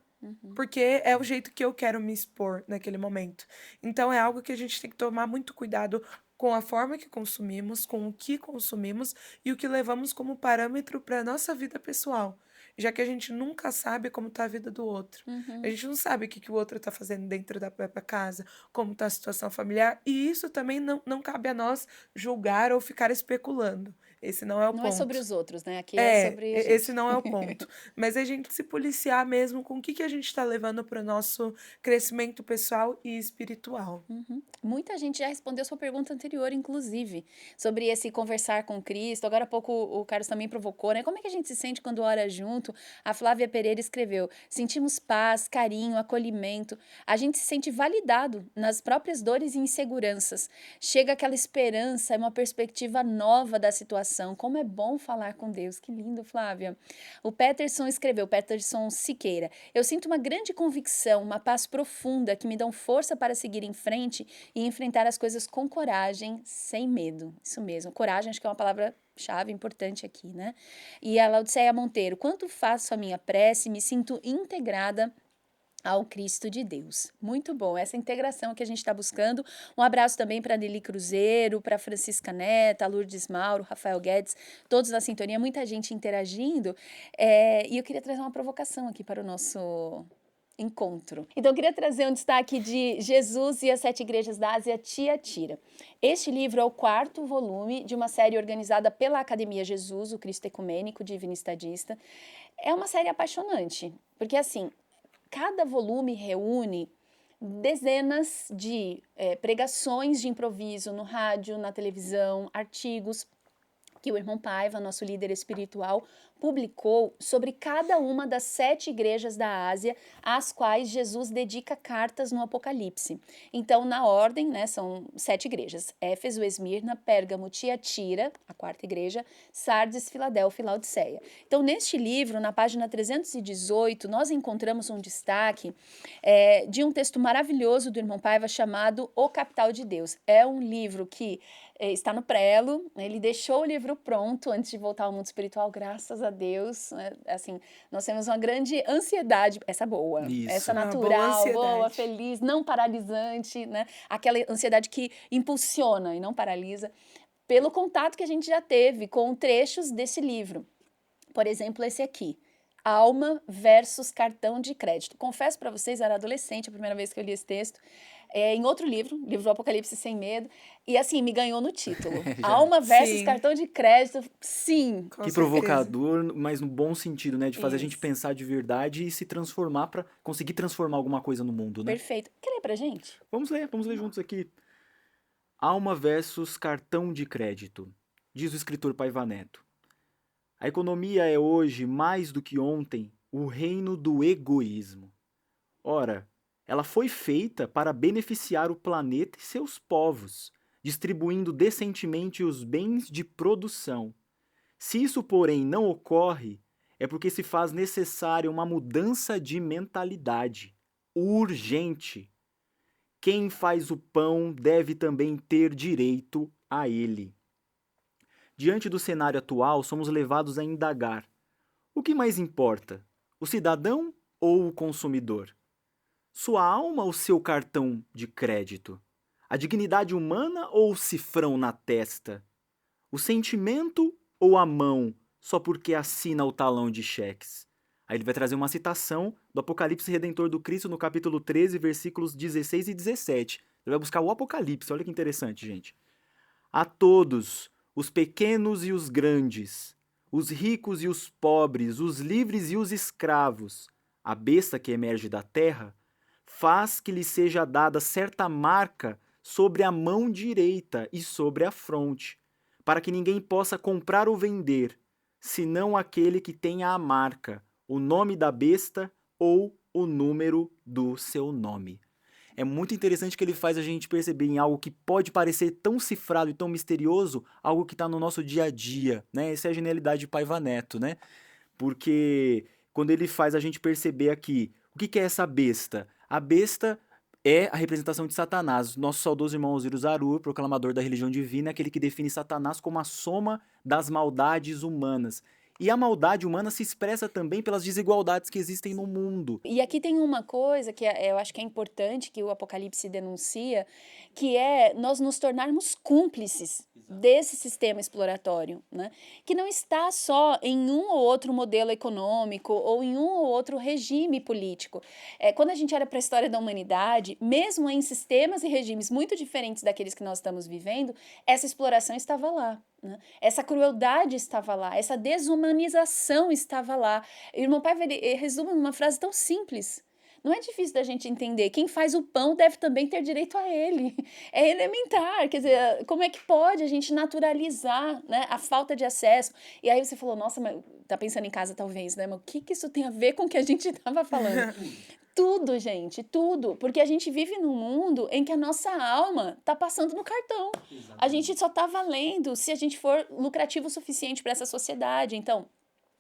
Porque é o jeito que eu quero me expor naquele momento. Então é algo que a gente tem que tomar muito cuidado com a forma que consumimos, com o que consumimos e o que levamos como parâmetro para a nossa vida pessoal. Já que a gente nunca sabe como está a vida do outro. A gente não sabe o que o outro está fazendo dentro da própria casa, como está a situação familiar, e isso também não cabe a nós julgar ou ficar especulando. esse não é o Não ponto. é sobre os outros, né? Aqui é sobre a gente. Esse não é o ponto. Mas a gente se policiar mesmo com o que a gente está levando para o nosso crescimento pessoal e espiritual. Uhum. Muita gente já respondeu sua pergunta anterior, inclusive, sobre esse conversar com Cristo. Agora há pouco o Carlos também provocou, né? Como é que a gente se sente quando ora junto? A Flávia Pereira escreveu: sentimos paz, carinho, acolhimento. A gente se sente validado nas próprias dores e inseguranças. Chega aquela esperança, uma perspectiva nova da situação. Como é bom falar com Deus. Que lindo, Flávia. O Peterson escreveu, Peterson Siqueira: eu sinto uma grande convicção, uma paz profunda que me dão força para seguir em frente e enfrentar as coisas com coragem, sem medo. Isso mesmo, coragem acho que é uma palavra-chave importante aqui, né? E a Laodiceia Monteiro: quanto faço a minha prece, me sinto integrada ao Cristo de Deus. Muito bom, essa integração que a gente está buscando. Um abraço também para Nelly Cruzeiro, para Francisca Neta, Lourdes Mauro, Rafael Guedes, todos na sintonia, muita gente interagindo. E eu queria trazer uma provocação aqui para o nosso encontro. Então, eu queria trazer um destaque de Jesus e as 7 Igrejas da Ásia, Tiatira. Este livro é o 4º volume de uma série organizada pela Academia Jesus, o Cristo Ecumênico, Divino Estadista. É uma série apaixonante, porque assim, cada volume reúne dezenas de pregações de improviso no rádio, na televisão, artigos que o irmão Paiva, nosso líder espiritual, publicou sobre cada uma das 7 igrejas da Ásia, às quais Jesus dedica cartas no Apocalipse. Então, na ordem, né, são 7 igrejas: Éfeso, Esmirna, Pérgamo, Tiatira, a 4ª igreja, Sardes, Filadélfia e Laodiceia. Então, neste livro, na página 318, nós encontramos um destaque de um texto maravilhoso do irmão Paiva chamado O Capital de Deus. É um livro que está no prelo, ele deixou o livro pronto antes de voltar ao mundo espiritual, graças a Deus, né? Assim, nós temos uma grande ansiedade, essa boa, Isso. essa Uma natural, boa boa, ansiedade. feliz, não paralisante, né? Aquela ansiedade que impulsiona e não paralisa, pelo contato que a gente já teve com trechos desse livro. Por exemplo, esse aqui: Alma versus cartão de crédito. Confesso para vocês, era adolescente a primeira vez que eu li esse texto, em outro livro do Apocalipse Sem Medo, e assim, me ganhou no título. Alma versus Sim. cartão de crédito, sim. Com Que certeza. provocador, mas no bom sentido, né? De fazer a gente Isso. pensar de verdade e se transformar para conseguir transformar alguma coisa no mundo, né? Perfeito. Quer ler pra gente? Vamos ler juntos aqui. Alma versus cartão de crédito. Diz o escritor Paiva Neto: a economia é hoje, mais do que ontem, o reino do egoísmo. Ora, ela foi feita para beneficiar o planeta e seus povos, distribuindo decentemente os bens de produção. Se isso, porém, não ocorre, é porque se faz necessária uma mudança de mentalidade, urgente. Quem faz o pão deve também ter direito a ele. Diante do cenário atual, somos levados a indagar: o que mais importa, o cidadão ou o consumidor? Sua alma ou seu cartão de crédito? A dignidade humana ou o cifrão na testa? O sentimento ou a mão, só porque assina o talão de cheques? Aí ele vai trazer uma citação do Apocalipse Redentor do Cristo no capítulo 13, versículos 16 e 17. Ele vai buscar o Apocalipse, olha que interessante, gente. A todos, os pequenos e os grandes, os ricos e os pobres, os livres e os escravos, a besta que emerge da terra, faz que lhe seja dada certa marca sobre a mão direita e sobre a fronte, para que ninguém possa comprar ou vender, senão aquele que tenha a marca, o nome da besta ou o número do seu nome. É muito interessante que ele faz a gente perceber em algo que pode parecer tão cifrado e tão misterioso, algo que está no nosso dia a dia, né? Essa é a genialidade de Paiva Neto, né? Porque quando ele faz a gente perceber aqui, o que é essa besta? A besta é a representação de Satanás. Nosso saudoso irmão Osiris Aru, proclamador da religião divina, é aquele que define Satanás como a soma das maldades humanas. E a maldade humana se expressa também pelas desigualdades que existem no mundo. E aqui tem uma coisa que eu acho que é importante, que o Apocalipse denuncia, que é nós nos tornarmos cúmplices desse sistema exploratório, né? Que não está só em um ou outro modelo econômico ou em um ou outro regime político. Quando a gente olha para a história da humanidade, mesmo em sistemas e regimes muito diferentes daqueles que nós estamos vivendo, essa exploração estava lá. Né? Essa crueldade estava lá, essa desumanização estava lá. E o irmão Paiva resume numa frase tão simples. Não é difícil da gente entender. Quem faz o pão deve também ter direito a ele. É elementar. Quer dizer, como é que pode a gente naturalizar, né, a falta de acesso? E aí você falou, nossa, mas tá pensando em casa talvez, né? Mas o que isso tem a ver com o que a gente estava falando? Tudo, gente, tudo. Porque a gente vive num mundo em que a nossa alma tá passando no cartão. Exatamente. A gente só tá valendo se a gente for lucrativo o suficiente para essa sociedade. Então,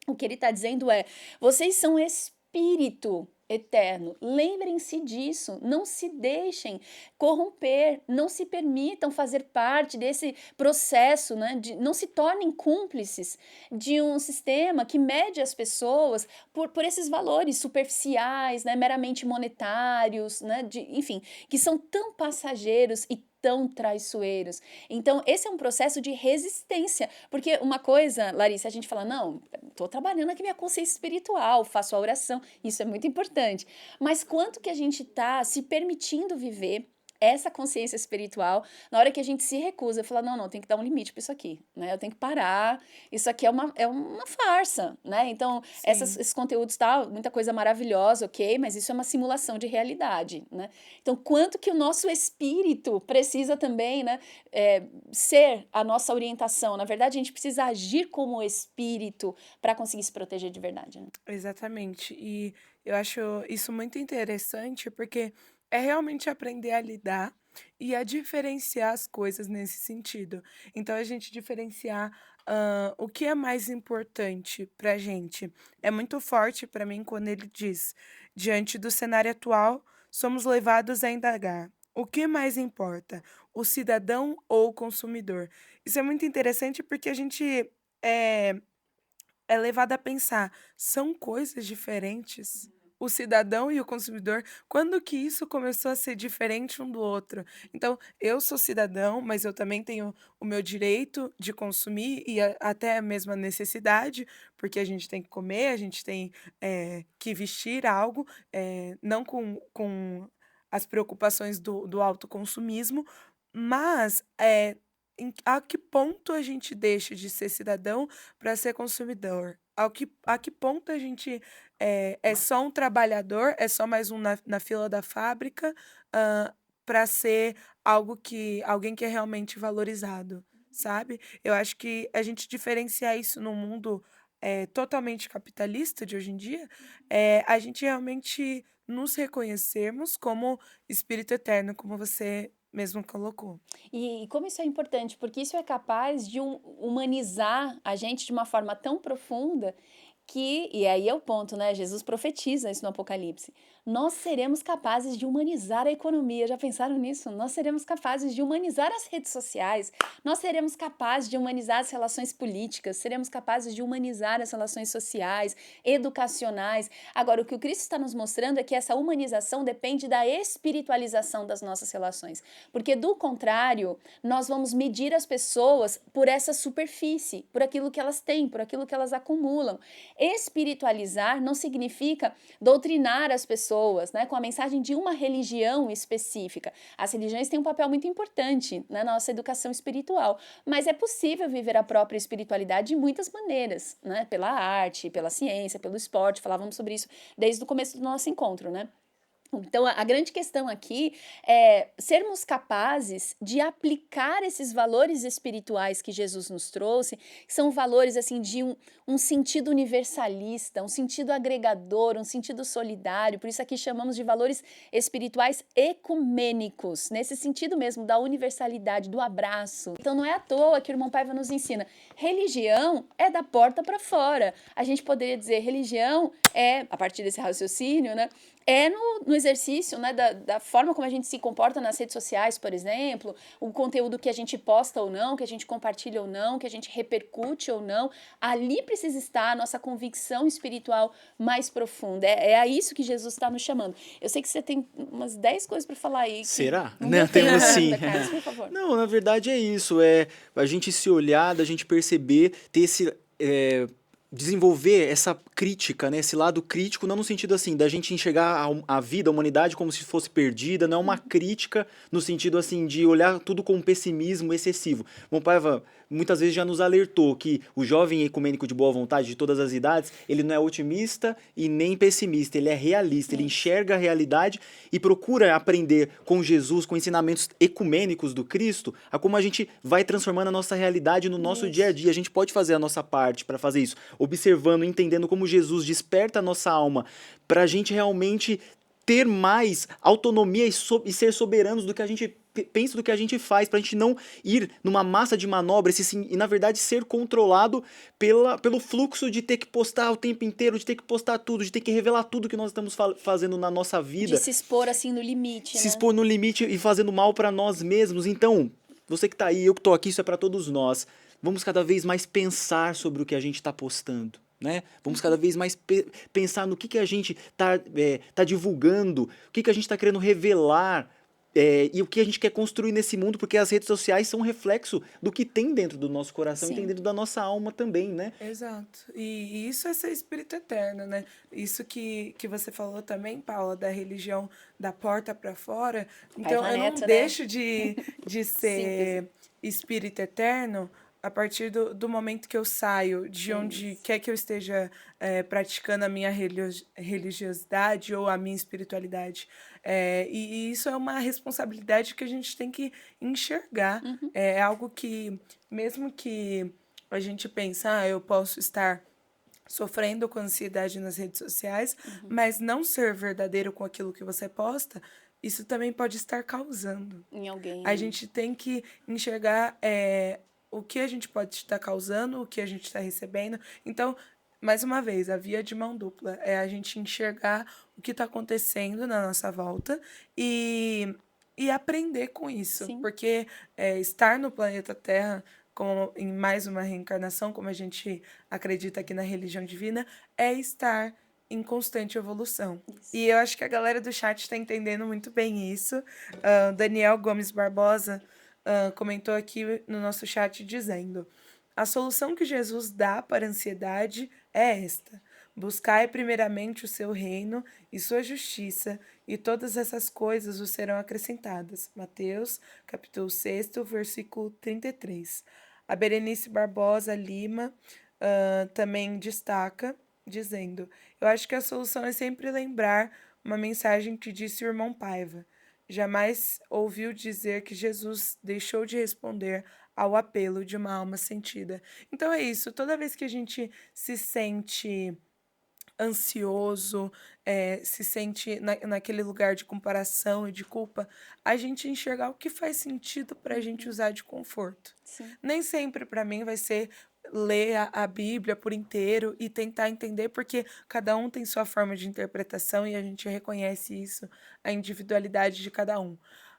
o que ele está dizendo é, vocês são espírito eterno. Lembrem-se disso, não se deixem corromper, não se permitam fazer parte desse processo, né? Não se tornem cúmplices de um sistema que mede as pessoas por esses valores superficiais, né? Meramente monetários, né? Enfim, que são tão passageiros e tão traiçoeiros. Então, esse é um processo de resistência, porque uma coisa, Larissa, a gente fala, não, estou trabalhando aqui minha consciência espiritual, faço a oração, isso é muito importante, mas quanto que a gente está se permitindo viver essa consciência espiritual, na hora que a gente se recusa, fala, não, tem que dar um limite para isso aqui, né? Eu tenho que parar, isso aqui é uma farsa, né? Então, esses conteúdos, tá, muita coisa maravilhosa, ok, mas isso é uma simulação de realidade, né? Então, quanto que o nosso espírito precisa também, né, ser a nossa orientação? Na verdade, a gente precisa agir como espírito para conseguir se proteger de verdade, né? Exatamente, e eu acho isso muito interessante, porque é realmente aprender a lidar e a diferenciar as coisas nesse sentido. Então, a gente diferenciar o que é mais importante para a gente. É muito forte para mim quando ele diz: diante do cenário atual, somos levados a indagar. O que mais importa, o cidadão ou o consumidor? Isso é muito interessante porque a gente é, é levado a pensar, são coisas diferentes? O cidadão e o consumidor, quando que isso começou a ser diferente um do outro? Então, eu sou cidadão, mas eu também tenho o meu direito de consumir e até a mesma necessidade, porque a gente tem que comer, a gente tem que vestir algo, não com as preocupações do autoconsumismo, mas a que ponto a gente deixa de ser cidadão para ser consumidor? A que ponto a gente é só um trabalhador, é só mais um na fila da fábrica, para ser alguém que é realmente valorizado, sabe? Eu acho que a gente diferenciar isso no mundo totalmente capitalista de hoje em dia, a gente realmente nos reconhecermos como espírito eterno, como você mesmo colocou. E como isso é importante, porque isso é capaz de humanizar a gente de uma forma tão profunda que, e aí é o ponto, né? Jesus profetiza isso no Apocalipse. Nós seremos capazes de humanizar a economia. Já pensaram nisso? Nós seremos capazes de humanizar as redes sociais. Nós seremos capazes de humanizar as relações políticas. Seremos capazes de humanizar as relações sociais, educacionais. Agora, o que o Cristo está nos mostrando é que essa humanização depende da espiritualização das nossas relações. Porque, do contrário, nós vamos medir as pessoas por essa superfície, por aquilo que elas têm, por aquilo que elas acumulam. Espiritualizar não significa doutrinar as pessoas, né, com a mensagem de uma religião específica. As religiões têm um papel muito importante na nossa educação espiritual, mas é possível viver a própria espiritualidade de muitas maneiras, né, pela arte, pela ciência, pelo esporte. Falávamos sobre isso desde o começo do nosso encontro, né? Então, a grande questão aqui é sermos capazes de aplicar esses valores espirituais que Jesus nos trouxe, que são valores assim de um sentido universalista, um sentido agregador, um sentido solidário. Por isso aqui chamamos de valores espirituais ecumênicos, nesse sentido mesmo da universalidade, do abraço. Então, não é à toa que o irmão Paiva nos ensina. Religião é da porta para fora. A gente poderia dizer religião é, a partir desse raciocínio, né? é no exercício, né, da forma como a gente se comporta nas redes sociais, por exemplo, o conteúdo que a gente posta ou não, que a gente compartilha ou não, que a gente repercute ou não. Ali precisa estar a nossa convicção espiritual mais profunda. É a isso que Jesus está nos chamando. Eu sei que você tem umas 10 coisas para falar aí. Será? Não Não, deu tempo temos sim. ainda, Carlos, por favor. Não, na verdade é isso, a gente se olhar, da gente perceber, ter esse, desenvolver essa crítica, né, esse lado crítico, não no sentido assim, da gente enxergar a vida, a humanidade como se fosse perdida, não é uma crítica no sentido assim, de olhar tudo com um pessimismo excessivo. Bom, Paiva muitas vezes já nos alertou que o jovem ecumênico de boa vontade de todas as idades, ele não é otimista e nem pessimista, ele é realista, ele enxerga a realidade e procura aprender com Jesus, com ensinamentos ecumênicos do Cristo, a como a gente vai transformando a nossa realidade no nosso dia a dia. A gente pode fazer a nossa parte para fazer isso, observando, entendendo como Jesus desperta a nossa alma para a gente realmente ter mais autonomia e ser soberanos do que a gente pensa, do que a gente faz, para a gente não ir numa massa de manobra e na verdade ser controlado pelo fluxo de ter que postar o tempo inteiro, de ter que postar tudo, de ter que revelar tudo que nós estamos fazendo na nossa vida. De se expor assim no limite, Se né? expor no limite e fazendo mal para nós mesmos. Então, você que tá aí, eu que tô aqui, isso é para todos nós. Vamos cada vez mais pensar sobre o que a gente está postando, né? Vamos cada vez mais pensar no que a gente tá divulgando, o que a gente está querendo revelar, e o que a gente quer construir nesse mundo, porque as redes sociais são um reflexo do que tem dentro do nosso coração e tem Sim. dentro da nossa alma também, né? Exato. E isso é ser espírito eterno, né? Isso que você falou também, Paula, da religião da porta para fora. Então, Paiva eu não Neto, né? deixo de ser espírito eterno a partir do momento que eu saio de onde quer que eu esteja praticando a minha religiosidade ou a minha espiritualidade. E isso é uma responsabilidade que a gente tem que enxergar. É algo que, mesmo que a gente pense, eu posso estar sofrendo com ansiedade nas redes sociais, mas não ser verdadeiro com aquilo que você posta, isso também pode estar causando. Em alguém. A gente tem que enxergar o que a gente pode estar causando, o que a gente está recebendo. Então, mais uma vez, a via de mão dupla é a gente enxergar o que está acontecendo na nossa volta e aprender com isso. Sim. Porque estar no planeta Terra, como em mais uma reencarnação, como a gente acredita aqui na religião divina, é estar em constante evolução. E eu acho que a galera do chat está entendendo muito bem isso. Daniel Gomes Barbosa comentou aqui no nosso chat dizendo: a solução que Jesus dá para a ansiedade é esta: buscai primeiramente o seu reino e sua justiça, e todas essas coisas vos serão acrescentadas. Mateus, capítulo 6, versículo 33. A Berenice Barbosa Lima também destaca, dizendo: eu acho que a solução é sempre lembrar uma mensagem que disse o irmão Paiva. Jamais ouviu dizer que Jesus deixou de responder ao apelo de uma alma sentida. Então é isso, toda vez que a gente se sente ansioso, se sente naquele lugar de comparação e de culpa, a gente enxergar o que faz sentido para a gente usar de conforto. Sim. Nem sempre para mim vai ser ler a Bíblia por inteiro e tentar entender, porque cada um tem sua forma de interpretação e a gente reconhece isso, a individualidade de cada um.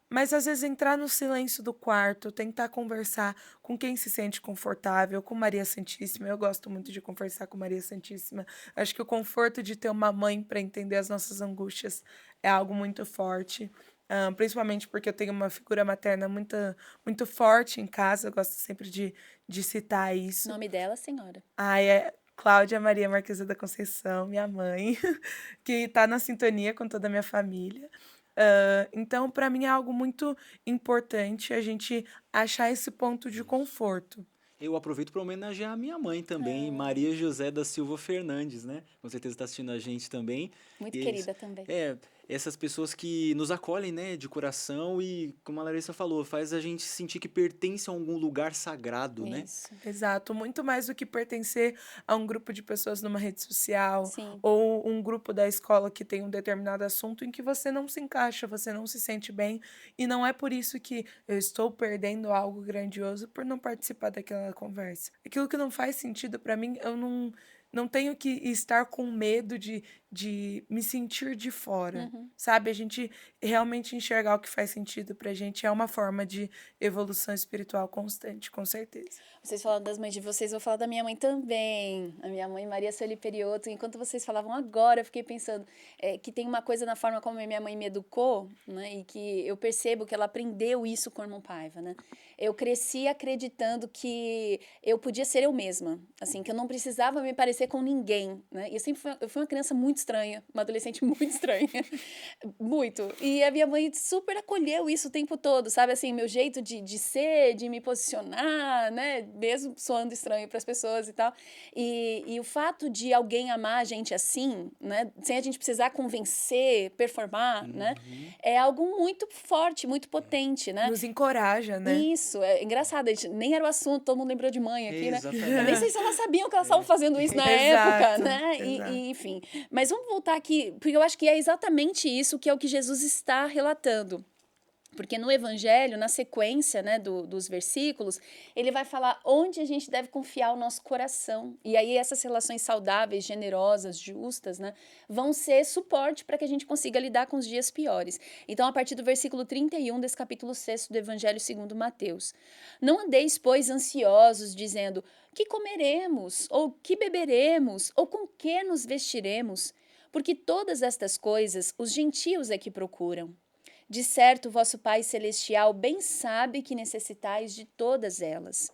Mas às vezes entrar no silêncio do quarto, tentar conversar com quem se sente confortável, com Maria Santíssima. Eu gosto muito de conversar com Maria Santíssima. Acho que o conforto de ter uma mãe para entender as nossas angústias é algo muito forte. Principalmente porque eu tenho uma figura materna muito, muito forte em casa. Eu gosto sempre de citar isso. O nome dela, senhora? É Cláudia Maria Marquesa da Conceição, minha mãe, que está na sintonia com toda a minha família. Então, para mim é algo muito importante a gente achar esse ponto de conforto. Eu aproveito para homenagear a minha mãe também, Maria José da Silva Fernandes, né? Com certeza está assistindo a gente também. Muito E querida também. essas pessoas que nos acolhem, né, de coração e, como a Larissa falou, faz a gente sentir que pertence a algum lugar sagrado, né? Isso. Exato, muito mais do que pertencer a um grupo de pessoas numa rede social Sim. ou um grupo da escola que tem um determinado assunto em que você não se encaixa, você não se sente bem, e não é por isso que eu estou perdendo algo grandioso por não participar daquela conversa. Aquilo que não faz sentido para mim, eu não tenho que estar com medo de me sentir de fora, Uhum. sabe? A gente realmente enxergar o que faz sentido pra gente é uma forma de evolução espiritual constante, com certeza. Vocês falaram das mães de vocês, eu vou falar da minha mãe também. A minha mãe, Maria Sueli Perioto. Enquanto vocês falavam agora, eu fiquei pensando que tem uma coisa na forma como a minha mãe me educou, né? E que eu percebo que ela aprendeu isso com o irmão Paiva, né? Eu cresci acreditando que eu podia ser eu mesma, assim, que eu não precisava me parecer com ninguém, né? E eu fui uma criança muito estranha, uma adolescente muito estranha, muito. E a minha mãe super acolheu isso o tempo todo, sabe? Assim, meu jeito de ser, de me posicionar, né? Mesmo soando estranho para as pessoas e tal. E o fato de alguém amar a gente assim, né? Sem a gente precisar convencer, performar, né? É algo muito forte, muito potente, né? Nos encoraja, né? Isso, é engraçado, a gente, nem era o assunto, todo mundo lembrou de mãe aqui, né? Exatamente. Eu nem sei se elas sabiam que elas estavam fazendo isso na Exato, época, né? exato. Enfim. Mas vamos voltar aqui, porque eu acho que é exatamente isso que é o que Jesus está relatando. Porque no Evangelho, na sequência, né, dos versículos, ele vai falar onde a gente deve confiar o nosso coração. E aí essas relações saudáveis, generosas, justas, né, vão ser suporte para que a gente consiga lidar com os dias piores. Então, a partir do versículo 31 desse capítulo 6 do Evangelho segundo Mateus. Não andeis, pois, ansiosos, dizendo, que comeremos, ou que beberemos, ou com que nos vestiremos? Porque todas estas coisas os gentios é que procuram. De certo, vosso Pai Celestial bem sabe que necessitais de todas elas.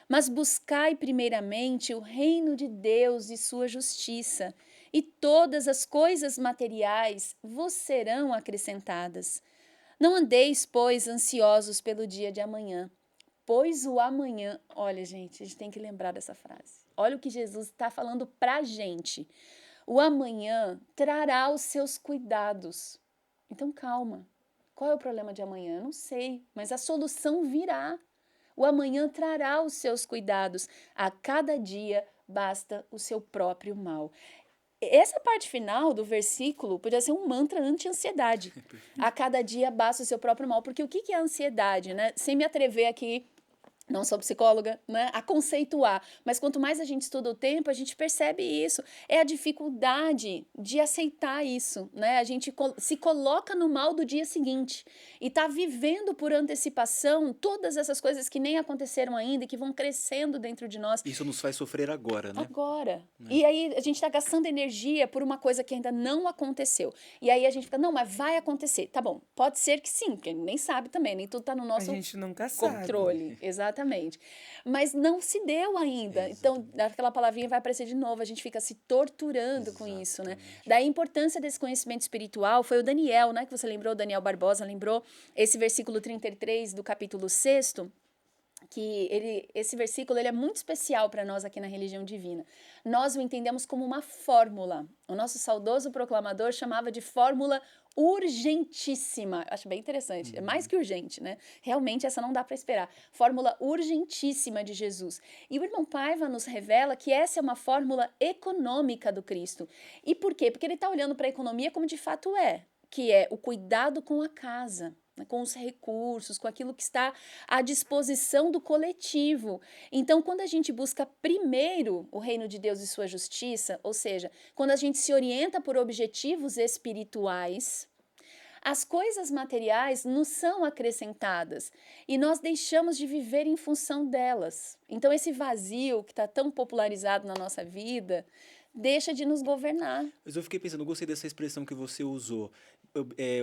Mas buscai primeiramente o reino de Deus e sua justiça, e todas as coisas materiais vos serão acrescentadas. Não andeis, pois, ansiosos pelo dia de amanhã, pois o amanhã... Olha, gente, a gente tem que lembrar dessa frase. Olha o que Jesus está falando pra gente. O amanhã trará os seus cuidados. Então, calma. Qual é o problema de amanhã? Eu não sei, mas a solução virá. O amanhã trará os seus cuidados. A cada dia basta o seu próprio mal. Essa parte final do versículo podia ser um mantra anti-ansiedade. A cada dia basta o seu próprio mal. Porque o que é a ansiedade, né? Sem me atrever aqui, não sou psicóloga, né, a conceituar, mas quanto mais a gente estuda o tempo, a gente percebe isso. É a dificuldade de aceitar isso, né? A gente se coloca no mal do dia seguinte e tá vivendo por antecipação todas essas coisas que nem aconteceram ainda e que vão crescendo dentro de nós. Isso nos faz sofrer agora, né? Agora. E aí a gente tá gastando energia por uma coisa que ainda não aconteceu. E aí a gente fica, não, mas vai acontecer. Tá bom, pode ser que sim, porque nem sabe também, nem tudo tá no A nosso gente nunca sabe. controle, exatamente. Mas não se deu ainda. Então, aquela palavrinha vai aparecer de novo, a gente fica se torturando com isso, né? Daí a importância desse conhecimento espiritual foi o Daniel, né? Que você lembrou, Daniel Barbosa lembrou, esse versículo 33 do capítulo 6, que esse versículo ele é muito especial para nós aqui na religião divina. Nós o entendemos como uma fórmula. O nosso saudoso proclamador chamava de fórmula urgentíssima. Acho bem interessante. É mais que urgente, né? Realmente essa não dá para esperar. Fórmula urgentíssima de Jesus. E o irmão Paiva nos revela que essa é uma fórmula econômica do Cristo. E por quê? Porque ele está olhando para a economia como de fato é, que é o cuidado com a casa, com os recursos, com aquilo que está à disposição do coletivo. Então, quando a gente busca primeiro o reino de Deus e sua justiça, ou seja, quando a gente se orienta por objetivos espirituais, as coisas materiais nos são acrescentadas e nós deixamos de viver em função delas. Então, esse vazio que está tão popularizado na nossa vida deixa de nos governar. Mas eu fiquei pensando, eu gostei dessa expressão que você usou,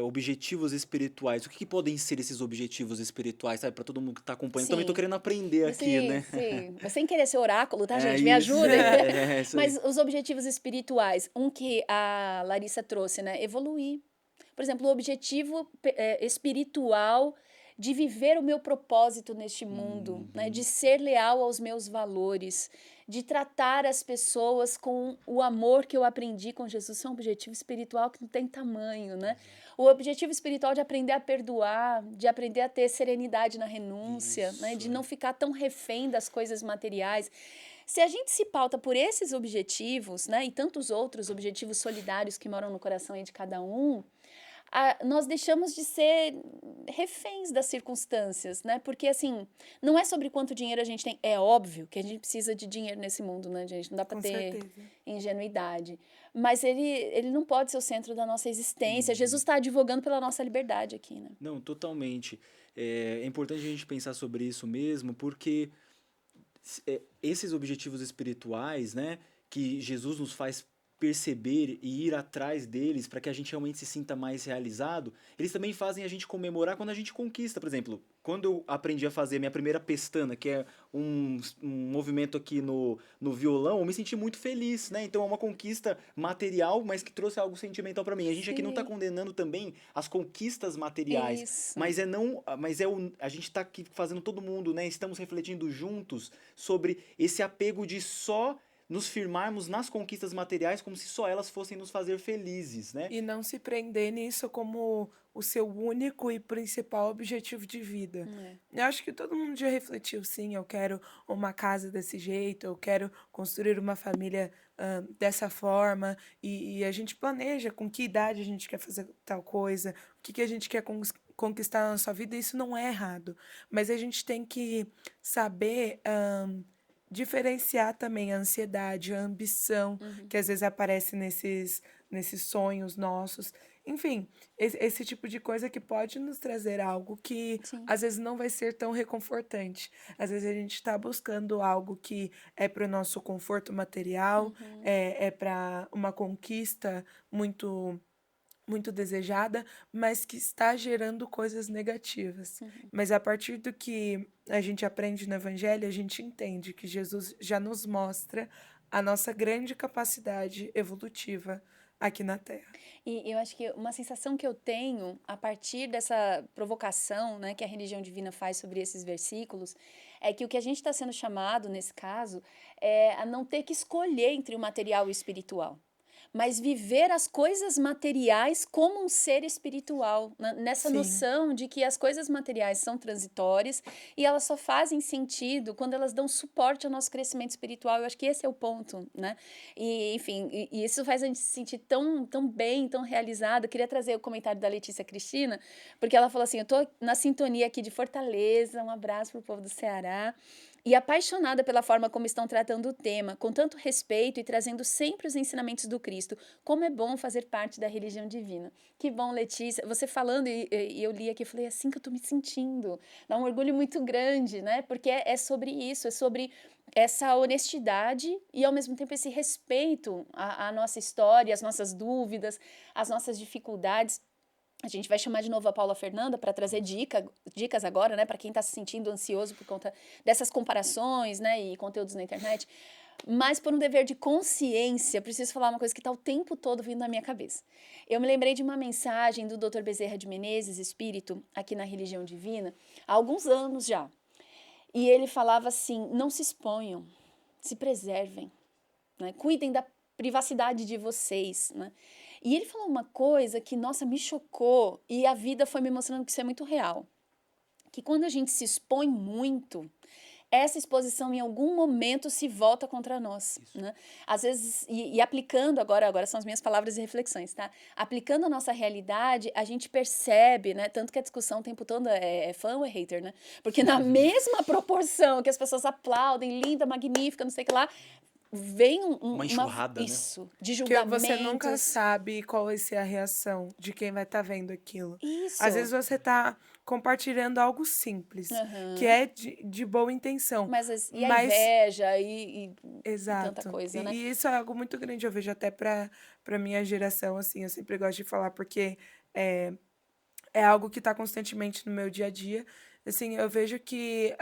objetivos espirituais. O que podem ser esses objetivos espirituais, sabe? Para todo mundo que está acompanhando. Também tô querendo aprender aqui, sim, né? Sim, sem querer ser oráculo, tá, gente? É Me isso, ajuda. isso aí. Mas os objetivos espirituais, um que a Larissa trouxe, né? Evoluir. Por exemplo, o objetivo espiritual de viver o meu propósito neste mundo, né? De ser leal aos meus valores, de tratar as pessoas com o amor que eu aprendi com Jesus. Isso é um objetivo espiritual que não tem tamanho, né? O objetivo espiritual de aprender a perdoar, de aprender a ter serenidade na renúncia, né? De não ficar tão refém das coisas materiais. Se a gente se pauta por esses objetivos, né? E tantos outros objetivos solidários que moram no coração aí de cada um, nós deixamos de ser reféns das circunstâncias, né? Porque, assim, não é sobre quanto dinheiro a gente tem. É óbvio que a gente precisa de dinheiro nesse mundo, né, gente? Não dá para Com ter certeza. ingenuidade. Mas ele não pode ser o centro da nossa existência. Jesus está advogando pela nossa liberdade aqui, né? Não, totalmente. É importante a gente pensar sobre isso mesmo, porque esses objetivos espirituais, né, que Jesus nos faz perceber e ir atrás deles para que a gente realmente se sinta mais realizado, eles também fazem a gente comemorar quando a gente conquista. Por exemplo, quando eu aprendi a fazer minha primeira pestana, que é um movimento aqui no violão, eu me senti muito feliz, né? Então é uma conquista material, mas que trouxe algo sentimental para mim. A gente aqui não está Sim. condenando também as conquistas materiais, Isso. a gente está aqui fazendo todo mundo, né? Estamos refletindo juntos sobre esse apego de só nos firmarmos nas conquistas materiais como se só elas fossem nos fazer felizes, né? E não se prender nisso como o seu único e principal objetivo de vida. Eu acho que todo mundo já refletiu, sim, eu quero uma casa desse jeito, eu quero construir uma família dessa forma, e a gente planeja com que idade a gente quer fazer tal coisa, o que a gente quer conquistar na nossa vida, e isso não é errado. Mas a gente tem que saber diferenciar também a ansiedade, a ambição, que às vezes aparece nesses sonhos nossos. Enfim, esse tipo de coisa que pode nos trazer algo que Sim. às vezes não vai ser tão reconfortante. Às vezes a gente está buscando algo que é para o nosso conforto material, é para uma conquista muito desejada, mas que está gerando coisas negativas. Mas a partir do que a gente aprende no Evangelho, a gente entende que Jesus já nos mostra a nossa grande capacidade evolutiva aqui na Terra. E eu acho que uma sensação que eu tenho a partir dessa provocação, né, que a religião divina faz sobre esses versículos, é que o que a gente está sendo chamado, nesse caso, é a não ter que escolher entre o material e o espiritual, mas viver as coisas materiais como um ser espiritual, nessa Sim. noção de que as coisas materiais são transitórias e elas só fazem sentido quando elas dão suporte ao nosso crescimento espiritual. Eu acho que esse é o ponto, né? E, enfim, e isso faz a gente se sentir tão, tão bem, tão realizado. Eu queria trazer o comentário da Letícia Cristina, porque ela falou assim, eu tô na sintonia aqui de Fortaleza, um abraço pro povo do Ceará, e apaixonada pela forma como estão tratando o tema, com tanto respeito e trazendo sempre os ensinamentos do Cristo. Como é bom fazer parte da religião divina. Que bom, Letícia. Você falando, e eu li aqui, eu falei, é assim que eu tô me sentindo. Dá um orgulho muito grande, né? Porque é sobre isso, é sobre essa honestidade e, ao mesmo tempo, esse respeito à nossa história, às nossas dúvidas, às nossas dificuldades. A gente vai chamar de novo a Paula Fernanda para trazer dicas agora, né, para quem está se sentindo ansioso por conta dessas comparações, né, e conteúdos na internet. Mas por um dever de consciência, preciso falar uma coisa que está o tempo todo vindo na minha cabeça. Eu me lembrei de uma mensagem do Dr. Bezerra de Menezes, espírito, aqui na Religião Divina, há alguns anos já. E ele falava assim, não se exponham, se preservem, né, cuidem da privacidade de vocês, né. E ele falou uma coisa que, nossa, me chocou, e a vida foi me mostrando que isso é muito real. Que quando a gente se expõe muito, essa exposição em algum momento se volta contra nós, né? Às vezes, e aplicando agora são as minhas palavras e reflexões, tá? Aplicando a nossa realidade, a gente percebe, né? Tanto que a discussão o tempo todo é fã ou é hater, né? Porque na mesma proporção que as pessoas aplaudem, linda, magnífica, não sei o que lá, vem Uma enxurrada, né? isso, de Que julgamentos. você nunca sabe qual vai ser a reação de quem vai estar vendo aquilo. Isso. Às vezes você está compartilhando algo simples, que é de boa intenção. Mas e a inveja e Exato. tanta coisa, né? E isso é algo muito grande, eu vejo até para minha geração, assim, eu sempre gosto de falar, porque é algo que está constantemente no meu dia a dia. Assim, eu vejo que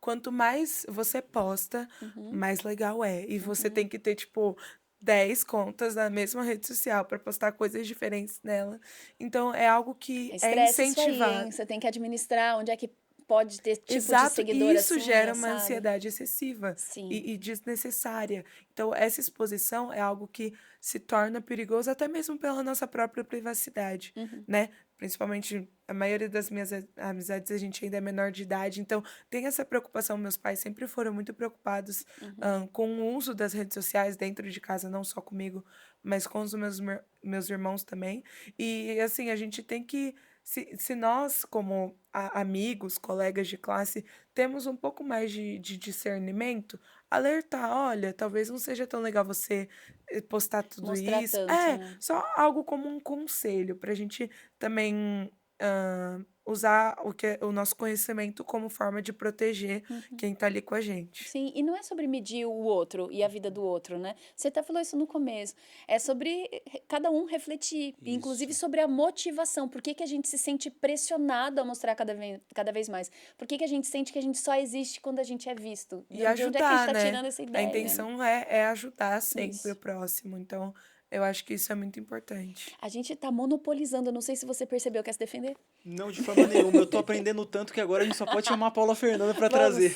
quanto mais você posta, mais legal é. E você tem que ter, tipo, 10 contas na mesma rede social para postar coisas diferentes nela. Então, é algo que é Estresse isso aí, incentivado. hein? Você tem que administrar onde é que pode ter tipo de Exato, seguidor e isso assim, gera uma sabe? ansiedade excessiva Sim. e desnecessária. Então, essa exposição é algo que se torna perigoso até mesmo pela nossa própria privacidade, né? principalmente a maioria das minhas amizades, a gente ainda é menor de idade, então tem essa preocupação. Meus pais sempre foram muito preocupados com o uso das redes sociais dentro de casa, não só comigo, mas com os meus irmãos também. E assim, a gente tem que, se nós, como amigos, colegas de classe, temos um pouco mais de discernimento, alertar, olha, talvez não seja tão legal você postar tudo Mostrar isso. tanto, né? Só algo como um conselho, para a gente também usar o nosso conhecimento como forma de proteger quem tá ali com a gente. Sim, e não é sobre medir o outro e a vida do outro, né? Você até falou isso no começo. É sobre cada um refletir, inclusive Isso. sobre a motivação. Por que que a gente se sente pressionado a mostrar cada vez mais? Por que que a gente sente que a gente só existe quando a gente é visto? E De onde é que a gente ajudar, tá né? tirando essa A ideia, né? intenção é ajudar sempre Isso. o próximo. Então, eu acho que isso é muito importante. A gente tá monopolizando, eu não sei se você percebeu, quer se defender? Não, de forma nenhuma. Eu tô aprendendo tanto que agora a gente só pode chamar a Paula Fernanda pra trazer.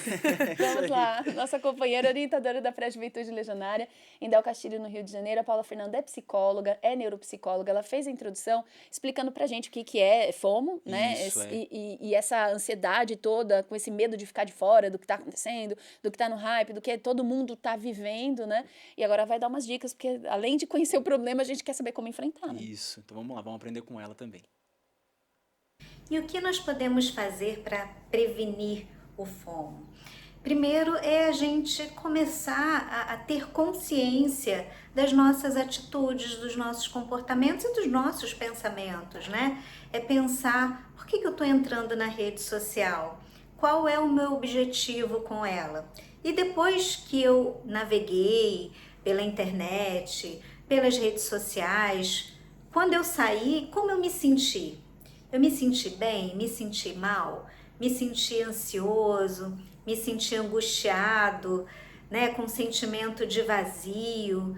Vamos lá. Nossa companheira orientadora da Pré-Juventude Legionária em Del Castilho, no Rio de Janeiro. A Paula Fernanda é psicóloga, é neuropsicóloga. Ela fez a introdução explicando pra gente o que é FOMO, né? Isso, E essa ansiedade toda, com esse medo de ficar de fora do que tá acontecendo, do que tá no hype, do que todo mundo tá vivendo, né? E agora vai dar umas dicas, porque além de conhecer o problema, a gente quer saber como enfrentar, né? Isso. Então vamos lá, vamos aprender com ela também. E o que nós podemos fazer para prevenir o FOMO? Primeiro é a gente começar a ter consciência das nossas atitudes, dos nossos comportamentos e dos nossos pensamentos, né? É pensar, por que eu estou entrando na rede social? Qual é o meu objetivo com ela? E depois que eu naveguei pela internet, pelas redes sociais, quando eu saí, como eu me senti? Eu me senti bem? Me senti mal? Me senti ansioso? Me senti angustiado, né? Com sentimento de vazio?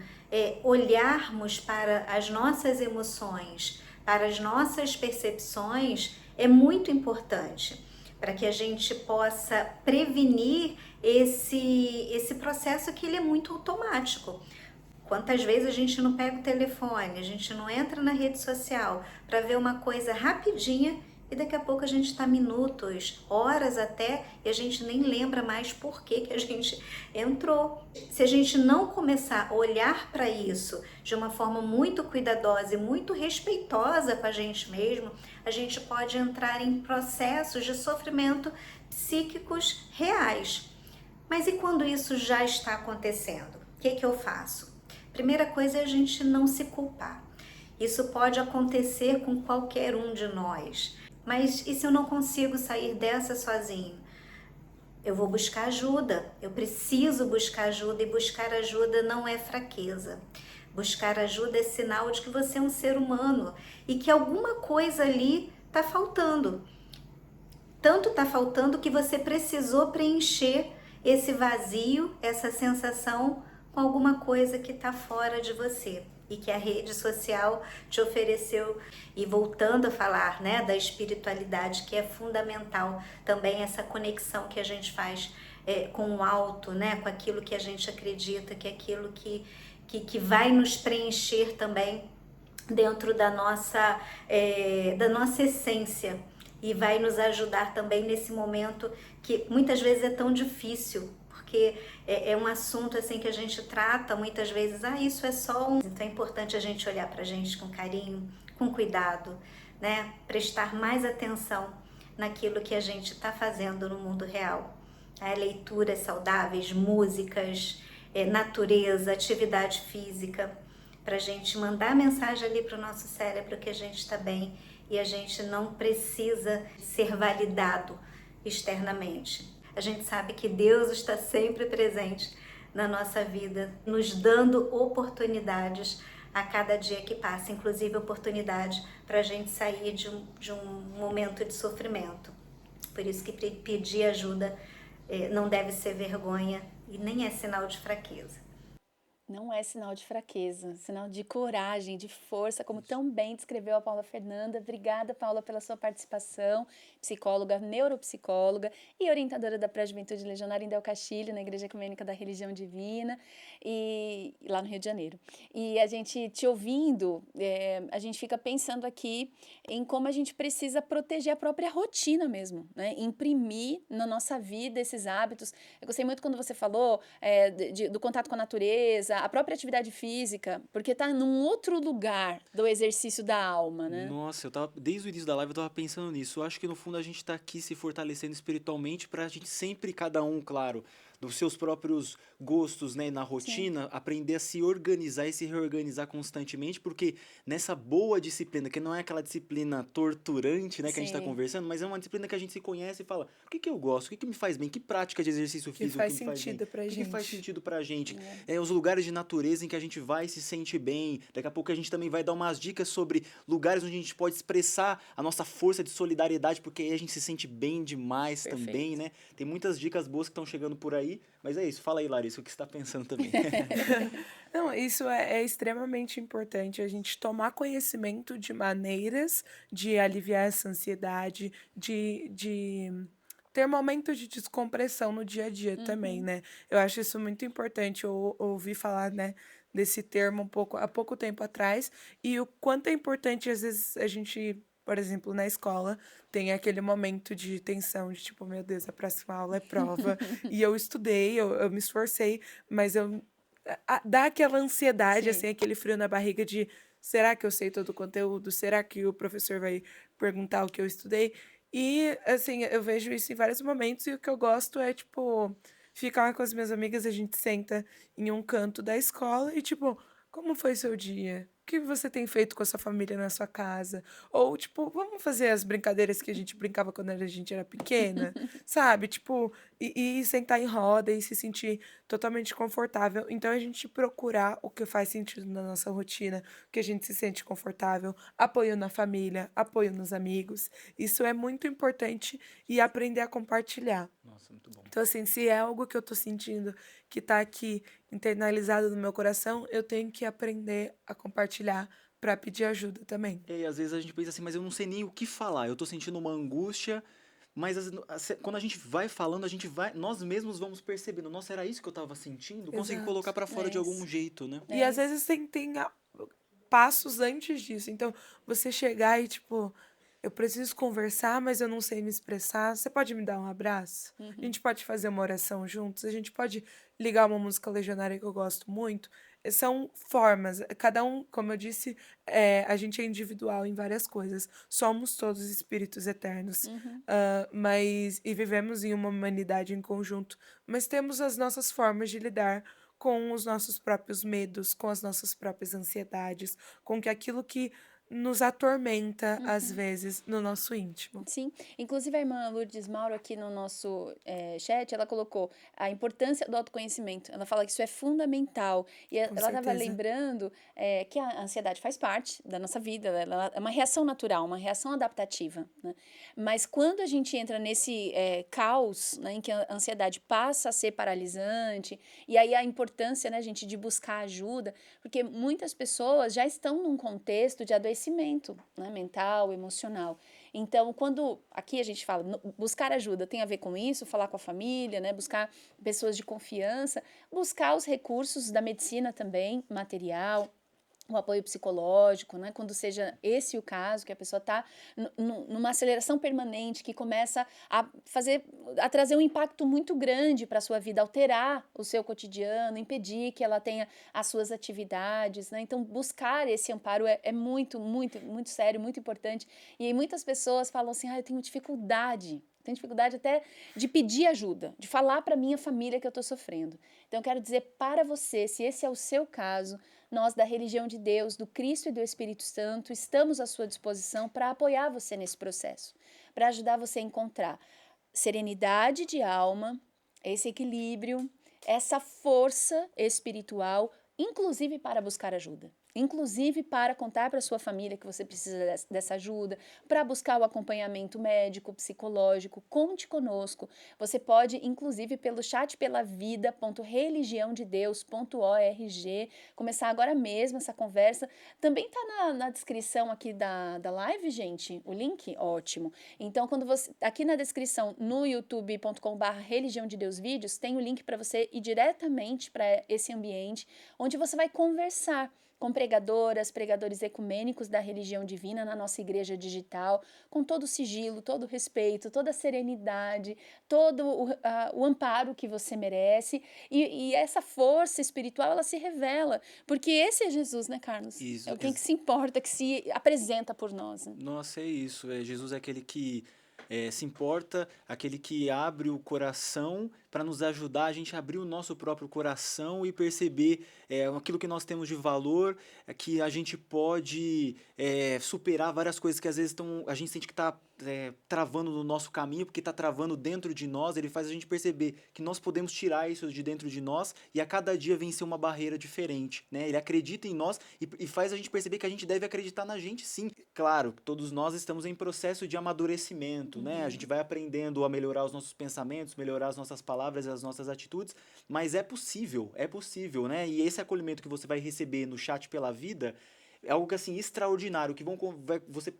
Olharmos para as nossas emoções, para as nossas percepções é muito importante para que a gente possa prevenir esse processo que ele é muito automático. Quantas vezes a gente não pega o telefone, a gente não entra na rede social para ver uma coisa rapidinha e daqui a pouco a gente está minutos, horas até, e a gente nem lembra mais por que a gente entrou. Se a gente não começar a olhar para isso de uma forma muito cuidadosa e muito respeitosa com a gente mesmo, a gente pode entrar em processos de sofrimento psíquicos reais. Mas e quando isso já está acontecendo? O que eu faço? Primeira coisa é a gente não se culpar. Isso pode acontecer com qualquer um de nós. Mas e se eu não consigo sair dessa sozinho? Eu vou buscar ajuda. Eu preciso buscar ajuda, e buscar ajuda não é fraqueza. Buscar ajuda é sinal de que você é um ser humano e que alguma coisa ali está faltando. Tanto está faltando que você precisou preencher esse vazio, essa sensação com alguma coisa que está fora de você e que a rede social te ofereceu. E voltando a falar, né, da espiritualidade, que é fundamental também essa conexão que a gente faz com o alto, né, com aquilo que a gente acredita, que é aquilo que vai nos preencher também dentro da nossa essência e vai nos ajudar também nesse momento que muitas vezes é tão difícil, porque é um assunto assim que a gente trata muitas vezes, isso é só um... Então é importante a gente olhar pra gente com carinho, com cuidado, né? Prestar mais atenção naquilo que a gente está fazendo no mundo real. Leituras saudáveis, músicas, natureza, atividade física, pra gente mandar mensagem ali pro nosso cérebro que a gente está bem e a gente não precisa ser validado externamente. A gente sabe que Deus está sempre presente na nossa vida, nos dando oportunidades a cada dia que passa, inclusive oportunidade para a gente sair de um momento de sofrimento. Por isso que pedir ajuda não deve ser vergonha e nem é sinal de fraqueza. Não é sinal de fraqueza, sinal de coragem, de força, como tão bem descreveu a Paula Fernanda. Obrigada, Paula, pela sua participação, psicóloga, neuropsicóloga e orientadora da Pré-Juventude Legionária em Del Castilho, na Igreja Ecumênica da Religião Divina, e lá no Rio de Janeiro. E a gente te ouvindo, a gente fica pensando aqui em como a gente precisa proteger a própria rotina mesmo, né? Imprimir na nossa vida esses hábitos. Eu gostei muito quando você falou do contato com a natureza, a própria atividade física, porque tá num outro lugar do exercício da alma, né? Nossa, desde o início da live eu tava pensando nisso. Eu acho que no fundo a gente tá aqui se fortalecendo espiritualmente pra gente sempre, cada um, claro, dos seus próprios gostos, né, na Sim, rotina, aprender a se organizar e se reorganizar constantemente, porque nessa boa disciplina, que não é aquela disciplina torturante, né, que a gente tá sim, conversando, mas é uma disciplina que a gente se conhece e fala, o que que eu gosto, o que que me faz bem, que prática de exercício Que físico que faz me faz bem, sentido pra o que que faz gente. sentido pra gente, é, os lugares de natureza em que a gente vai e se sente bem, daqui a pouco a gente também vai dar umas dicas sobre lugares onde a gente pode expressar a nossa força de solidariedade, porque aí a gente se sente bem demais também, perfeito. né? Tem muitas dicas boas que estão chegando por aí, mas é isso. Fala aí, Larissa, o que você está pensando também? Não, isso é extremamente importante, a gente tomar conhecimento de maneiras de aliviar essa ansiedade, de ter momentos de descompressão no dia a dia também, Uhum, né? Eu acho isso muito importante. Eu ouvi falar, né, desse termo há pouco tempo atrás, e o quanto é importante, às vezes, a gente, por exemplo, na escola, tem aquele momento de tensão, de tipo, meu Deus, a próxima aula é prova, e eu estudei, eu me esforcei, mas dá aquela ansiedade, sim. assim, aquele frio na barriga de será que eu sei todo o conteúdo? Será que o professor vai perguntar o que eu estudei? E, assim, eu vejo isso em vários momentos e o que eu gosto é, tipo, ficar com as minhas amigas, a gente senta em um canto da escola e, tipo, como foi seu dia? O que você tem feito com a sua família na sua casa? Ou, tipo, vamos fazer as brincadeiras que a gente brincava quando a gente era pequena? Sabe? Tipo, e sentar em roda e se sentir totalmente confortável. Então, a gente procurar o que faz sentido na nossa rotina, o que a gente se sente confortável, apoio na família, apoio nos amigos. Isso é muito importante e aprender a compartilhar. Nossa, muito bom. Então, assim, se é algo que eu tô sentindo que tá aqui internalizado no meu coração, eu tenho que aprender a compartilhar para pedir ajuda também. E às vezes a gente pensa assim, mas eu não sei nem o que falar, eu tô sentindo uma angústia, mas quando a gente vai falando, nós mesmos vamos percebendo, nossa, era isso que eu tava sentindo? Consegui colocar Exato. pra fora É de algum isso, jeito, né? E é às isso. vezes passos antes disso. Então, você chegar e, tipo, eu preciso conversar, mas eu não sei me expressar. Você pode me dar um abraço? A Uhum, gente pode fazer uma oração juntos? A gente pode ligar uma música legionária que eu gosto muito? São formas. Cada um, como eu disse, a gente é individual em várias coisas. Somos todos espíritos eternos. uhum. E vivemos em uma humanidade em conjunto. Mas temos as nossas formas de lidar com os nossos próprios medos, com as nossas próprias ansiedades, com que aquilo que nos atormenta, às Uhum. vezes, no nosso íntimo. Sim, inclusive a irmã Lourdes Mauro aqui no nosso chat, ela colocou a importância do autoconhecimento. Ela fala que isso é fundamental. E Com ela estava certeza. lembrando que a ansiedade faz parte da nossa vida, ela é uma reação natural, uma reação adaptativa, né? Mas quando a gente entra nesse caos, né, em que a ansiedade passa a ser paralisante, e aí a importância, né, gente, de buscar ajuda, porque muitas pessoas já estão num contexto de adoecimento, né, mental, emocional. Então, quando aqui a gente fala buscar ajuda, tem a ver com isso, falar com a família, né, buscar pessoas de confiança, buscar os recursos da medicina também, material, o apoio psicológico, né? Quando seja esse o caso, que a pessoa está numa aceleração permanente que começa a trazer um impacto muito grande para a sua vida, alterar o seu cotidiano, impedir que ela tenha as suas atividades, né? Então, buscar esse amparo é muito, muito, muito sério, muito importante. E aí muitas pessoas falam assim, eu tenho dificuldade até de pedir ajuda, de falar para minha família que eu estou sofrendo. Então, eu quero dizer para você, se esse é o seu caso, nós da religião de Deus, do Cristo e do Espírito Santo, estamos à sua disposição para apoiar você nesse processo, para ajudar você a encontrar serenidade de alma, esse equilíbrio, essa força espiritual, inclusive para buscar ajuda. inclusive para contar para sua família que você precisa dessa ajuda, para buscar o acompanhamento médico, psicológico. Conte conosco. Você pode, inclusive, pelo chatpelavida.religiãodedeus.org, começar agora mesmo essa conversa. Também está na descrição aqui da live, gente, o link? Ótimo. Então, quando você aqui na descrição, no youtube.com/religião de Deus vídeos, tem o link para você ir diretamente para esse ambiente, onde você vai conversar com pregadoras, pregadores ecumênicos da religião divina na nossa igreja digital, com todo o sigilo, todo o respeito, toda a serenidade, todo o amparo que você merece. E essa força espiritual, ela se revela, porque esse é Jesus, né, Carlos? Isso, É quem que se importa, que se apresenta por nós. Né? Nossa, é isso. Jesus é aquele que se importa, aquele que abre o coração para nos ajudar a gente a abrir o nosso próprio coração e perceber aquilo que nós temos de valor, que a gente pode superar várias coisas que às vezes a gente sente que está travando no nosso caminho, porque está travando dentro de nós. Ele faz a gente perceber que nós podemos tirar isso de dentro de nós e a cada dia vencer uma barreira diferente, né? Ele acredita em nós e faz a gente perceber que a gente deve acreditar na gente, sim. Claro, todos nós estamos em processo de amadurecimento, né? A gente vai aprendendo a melhorar os nossos pensamentos, melhorar as nossas palavras e as nossas atitudes, mas é possível, né? E esse acolhimento que você vai receber no Chat pela Vida é algo assim extraordinário, que você,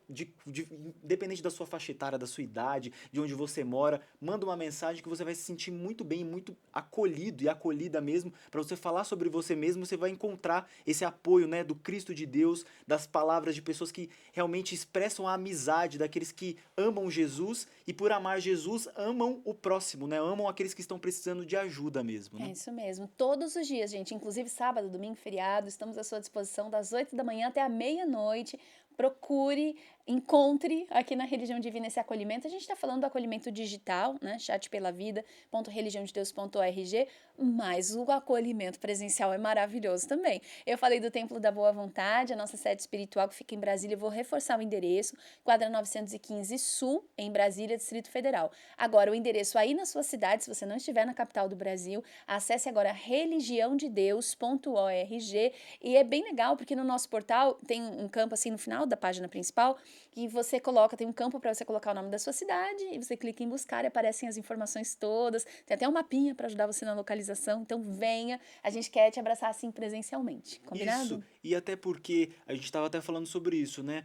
independente da sua faixa etária, da sua idade, de onde você mora, manda uma mensagem que você vai se sentir muito bem, muito acolhido e acolhida mesmo, para você falar sobre você mesmo. Você vai encontrar esse apoio, né, do Cristo de Deus, das palavras de pessoas que realmente expressam a amizade, daqueles que amam Jesus e por amar Jesus amam o próximo, né, amam aqueles que estão precisando de ajuda mesmo, né? É isso mesmo, todos os dias, gente, inclusive sábado, domingo, feriado, estamos à sua disposição das 8 da manhã até a meia-noite. Procure, encontre aqui na Religião Divina esse acolhimento. A gente está falando do acolhimento digital, né? chatpelavida.religiãodedeus.org, mas o acolhimento presencial é maravilhoso também. Eu falei do Templo da Boa Vontade, a nossa sede espiritual que fica em Brasília. Eu vou reforçar o endereço, quadra 915 Sul, em Brasília, Distrito Federal. Agora, o endereço aí na sua cidade, se você não estiver na capital do Brasil, acesse agora religiãodedeus.org. E é bem legal, porque no nosso portal tem um campo assim no final da página principal, que você coloca, tem um campo para você colocar o nome da sua cidade, e você clica em buscar e aparecem as informações todas. Tem até um mapinha para ajudar você na localização. Então venha, a gente quer te abraçar assim presencialmente. Combinado? Isso, e até porque a gente estava até falando sobre isso, né?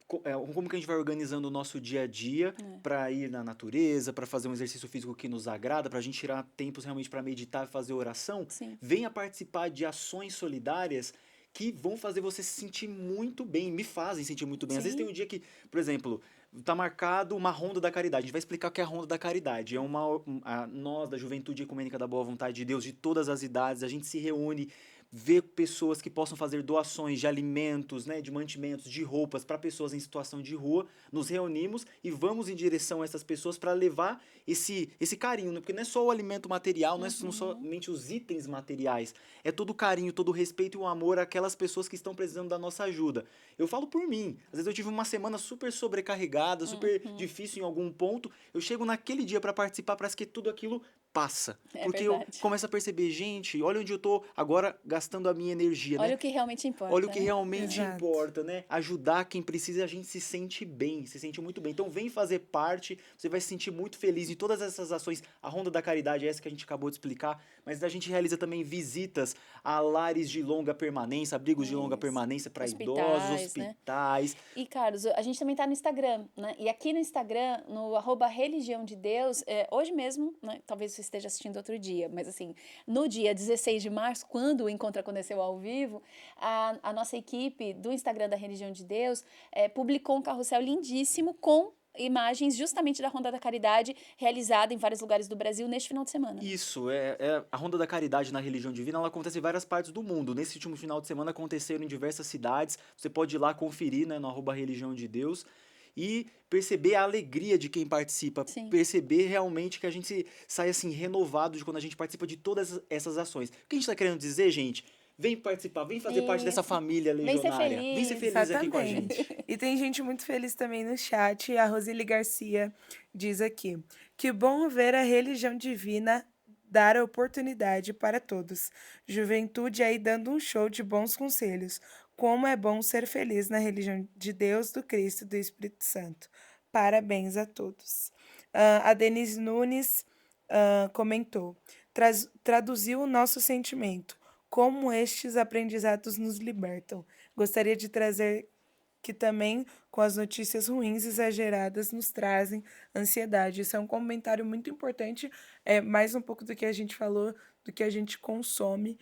Como que a gente vai organizando o nosso dia a dia para ir na natureza, para fazer um exercício físico que nos agrada, para a gente tirar tempos realmente para meditar e fazer oração. Sim. Venha participar de ações solidárias que vão fazer você se sentir muito bem, me fazem sentir muito bem. Às vezes tem um dia que, por exemplo, tá marcado uma Ronda da Caridade. A gente vai explicar o que é a Ronda da Caridade. Nós, da Juventude Ecumênica da Boa Vontade de Deus, de todas as idades, a gente se reúne, vê pessoas que possam fazer doações de alimentos, né, de mantimentos, de roupas para pessoas em situação de rua. Nos reunimos e vamos em direção a essas pessoas para levar esse carinho, né? Porque não é só o alimento material, não são somente os itens materiais, é todo o carinho, todo o respeito e o amor àquelas pessoas que estão precisando da nossa ajuda. Eu falo por mim, às vezes eu tive uma semana super sobrecarregada, super difícil em algum ponto, eu chego naquele dia para participar, parece que tudo aquilo passa, porque eu começo a perceber, gente, olha onde eu tô agora gastando a minha energia, olha né? O que realmente importa. Olha o que né? realmente importa, né? Ajudar quem precisa, a gente se sente bem, se sente muito bem. Então vem fazer parte, você vai se sentir muito feliz em todas essas ações. A Ronda da Caridade é essa que a gente acabou de explicar, mas a gente realiza também visitas a lares de longa permanência, abrigos de longa permanência para idosos, hospitais. Né? E, Carlos, a gente também tá no Instagram, né? E aqui no Instagram, no @religião de Deus, hoje mesmo, né? Talvez você esteja assistindo outro dia, mas assim, no dia 16 de março, quando o encontro aconteceu ao vivo, a nossa equipe do Instagram da Religião de Deus publicou um carrossel lindíssimo com imagens justamente da Ronda da Caridade realizada em vários lugares do Brasil neste final de semana. Isso, a Ronda da Caridade na Religião Divina, ela acontece em várias partes do mundo. Nesse último final de semana aconteceram em diversas cidades, você pode ir lá conferir, né, no @religião de Deus, e perceber a alegria de quem participa, perceber realmente que a gente sai assim renovado de quando a gente participa de todas essas ações. O que a gente está querendo dizer, gente? Vem participar, vem fazer parte dessa família legionária. Vem ser feliz aqui com a gente. E tem gente muito feliz também no chat. A Roseli Garcia diz aqui: que bom ver a Religião Divina dar a oportunidade para todos. Juventude aí dando um show de bons conselhos. Como é bom ser feliz na religião de Deus, do Cristo e do Espírito Santo. Parabéns a todos. A Denise Nunes comentou: traduziu o nosso sentimento. Como estes aprendizados nos libertam. Gostaria de trazer que também com as notícias ruins exageradas nos trazem ansiedade. Isso é um comentário muito importante, mais um pouco do que a gente falou, do que a gente consome.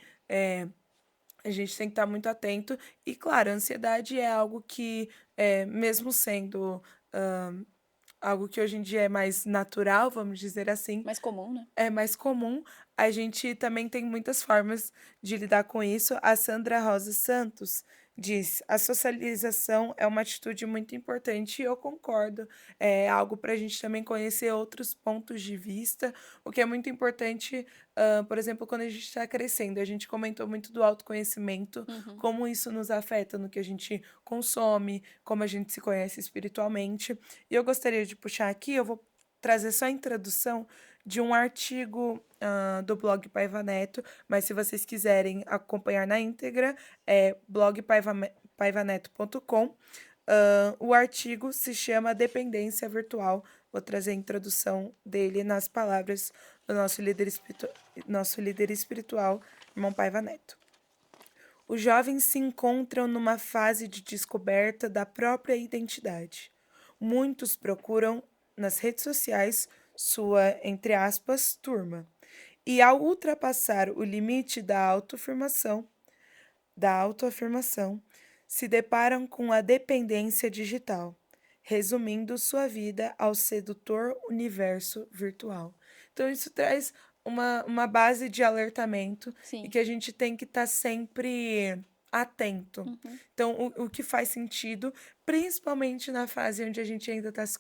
A gente tem que estar muito atento. E, claro, a ansiedade é algo que, mesmo sendo algo que hoje em dia é mais natural, vamos dizer assim, Mais comum, né? é mais comum, a gente também tem muitas formas de lidar com isso. A Sandra Rosa Santos diz: a socialização é uma atitude muito importante e eu concordo. É algo para a gente também conhecer outros pontos de vista, o que é muito importante, por exemplo, quando a gente está crescendo. A gente comentou muito do autoconhecimento, Uhum. como isso nos afeta no que a gente consome, como a gente se conhece espiritualmente. E eu gostaria de puxar aqui, eu vou trazer só a introdução de um artigo do blog Paiva Neto, mas se vocês quiserem acompanhar na íntegra, é blogpaivaneto.com. O artigo se chama Dependência Virtual. Vou trazer a introdução dele nas palavras do nosso líder espiritual, irmão Paiva Neto. Os jovens se encontram numa fase de descoberta da própria identidade. Muitos procuram nas redes sociais sua, entre aspas, turma. E ao ultrapassar o limite da autoafirmação, se deparam com a dependência digital, resumindo sua vida ao sedutor universo virtual. Então, isso traz uma base de alertamento e Sim. que a gente tem que estar sempre atento. Uhum. Então, o que faz sentido, principalmente na fase onde a gente ainda está se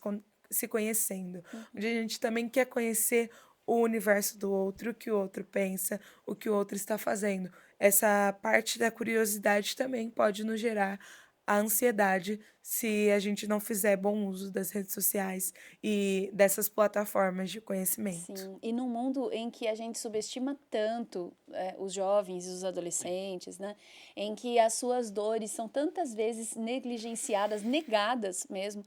conhecendo, onde a gente também quer conhecer o universo do outro, o que o outro pensa, o que o outro está fazendo. Essa parte da curiosidade também pode nos gerar a ansiedade se a gente não fizer bom uso das redes sociais e dessas plataformas de conhecimento. Sim, e num mundo em que a gente subestima tanto os jovens e os adolescentes, né? Em que as suas dores são tantas vezes negligenciadas, negadas mesmo.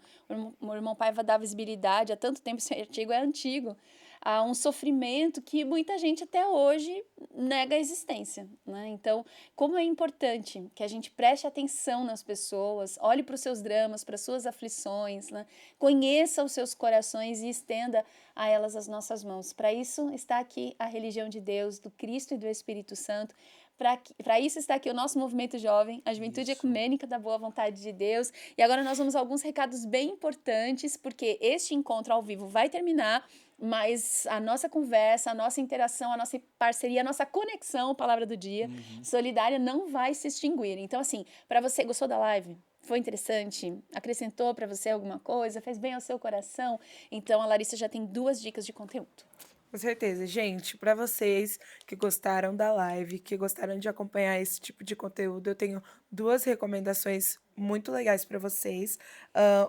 O irmão Paiva dá visibilidade há tanto tempo, esse artigo é antigo, a um sofrimento que muita gente até hoje nega a existência, né? Então, como é importante que a gente preste atenção nas pessoas, olhe para os seus dramas, para as suas aflições, né? Conheça os seus corações e estenda a elas as nossas mãos. Para isso está aqui a religião de Deus, do Cristo e do Espírito Santo. Para isso está aqui o nosso movimento jovem, a Juventude Isso. Ecumênica da Boa Vontade de Deus. E agora nós vamos a alguns recados bem importantes, porque este encontro ao vivo vai terminar, mas a nossa conversa, a nossa interação, a nossa parceria, a nossa conexão, palavra do dia, solidária, não vai se extinguir. Então, assim, para você, gostou da live? Foi interessante? Acrescentou para você alguma coisa? Fez bem ao seu coração? Então, a Larissa já tem 2 dicas de conteúdo. Com certeza. Gente, para vocês que gostaram da live, que gostaram de acompanhar esse tipo de conteúdo, eu tenho 2 recomendações muito legais para vocês.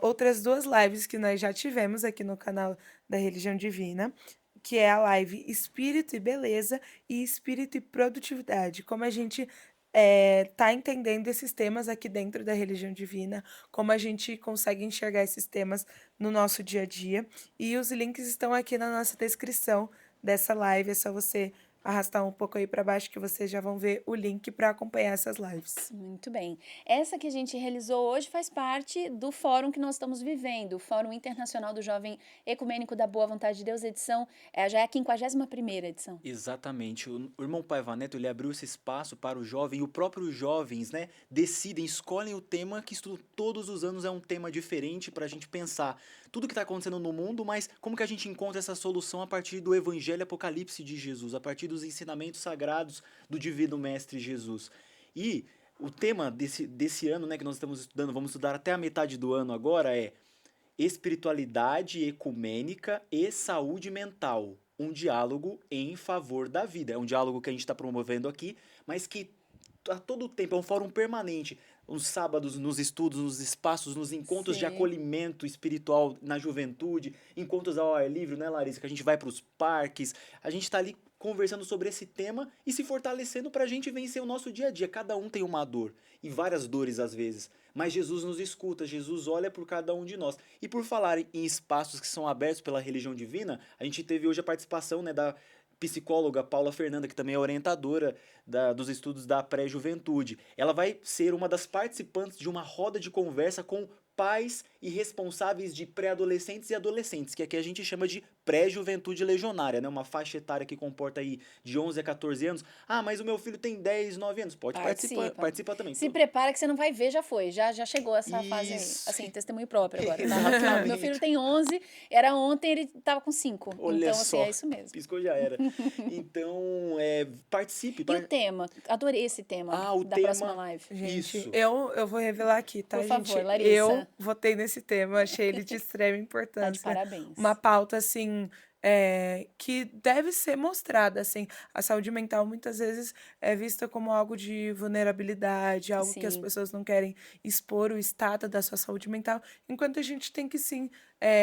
Outras 2 lives que nós já tivemos aqui no canal da Religião Divina, que é a live Espírito e Beleza e Espírito e Produtividade. Como a gente tá entendendo esses temas aqui dentro da religião divina, como a gente consegue enxergar esses temas no nosso dia a dia. E os links estão aqui na nossa descrição dessa live. É só você arrastar um pouco aí para baixo que vocês já vão ver o link para acompanhar essas lives. Muito bem. Essa que a gente realizou hoje faz parte do fórum que nós estamos vivendo, o Fórum Internacional do Jovem Ecumênico da Boa Vontade de Deus, edição, já é a 51ª edição. Exatamente. O irmão Paiva Neto, ele abriu esse espaço para o jovem, e os próprios jovens, né, decidem, escolhem o tema que estudam todos os anos, é um tema diferente para a gente pensar tudo que está acontecendo no mundo, mas como que a gente encontra essa solução a partir do Evangelho Apocalipse de Jesus, a partir dos ensinamentos sagrados do Divino Mestre Jesus. E o tema desse ano, né, que nós estamos estudando, vamos estudar até a metade do ano agora, é espiritualidade ecumênica e saúde mental. Um diálogo em favor da vida. É um diálogo que a gente está promovendo aqui, mas que a todo tempo é um fórum permanente. Nos sábados, nos estudos, nos espaços, nos encontros de Sim. acolhimento espiritual na juventude, encontros ao ar livre, né, Larissa? Que a gente vai para os parques, a gente está ali conversando sobre esse tema e se fortalecendo para a gente vencer o nosso dia a dia. Cada um tem uma dor, e várias dores às vezes, mas Jesus nos escuta, Jesus olha por cada um de nós. E por falar em espaços que são abertos pela religião divina, a gente teve hoje a participação, né, da psicóloga Paula Fernanda, que também é orientadora dos estudos da pré-juventude. Ela vai ser uma das participantes de uma roda de conversa com pais e responsáveis de pré-adolescentes e adolescentes, que aqui a gente chama de pré-juventude legionária, né? Uma faixa etária que comporta aí de 11 a 14 anos. Ah, mas o meu filho tem 10, 9 anos. Pode participa também. Se prepara que você não vai ver, já foi. Já chegou essa fase aí. Assim, testemunho próprio agora. Tá? Exatamente. Meu filho tem 11, era ontem, ele tava com 5. Olha então, só, assim, é isso mesmo. piscou já era. Então, participe. E o tema? Adorei esse tema da próxima live. Gente, Isso. eu vou revelar aqui, tá, Por gente? favor, Larissa. Eu votei nesse tema, achei ele de extrema Tá de importância. parabéns. Uma pauta, assim, que deve ser mostrada, assim. A saúde mental, muitas vezes, é vista como algo de vulnerabilidade, algo que as Sim. pessoas não querem expor o estado da sua saúde mental, enquanto a gente tem que, sim,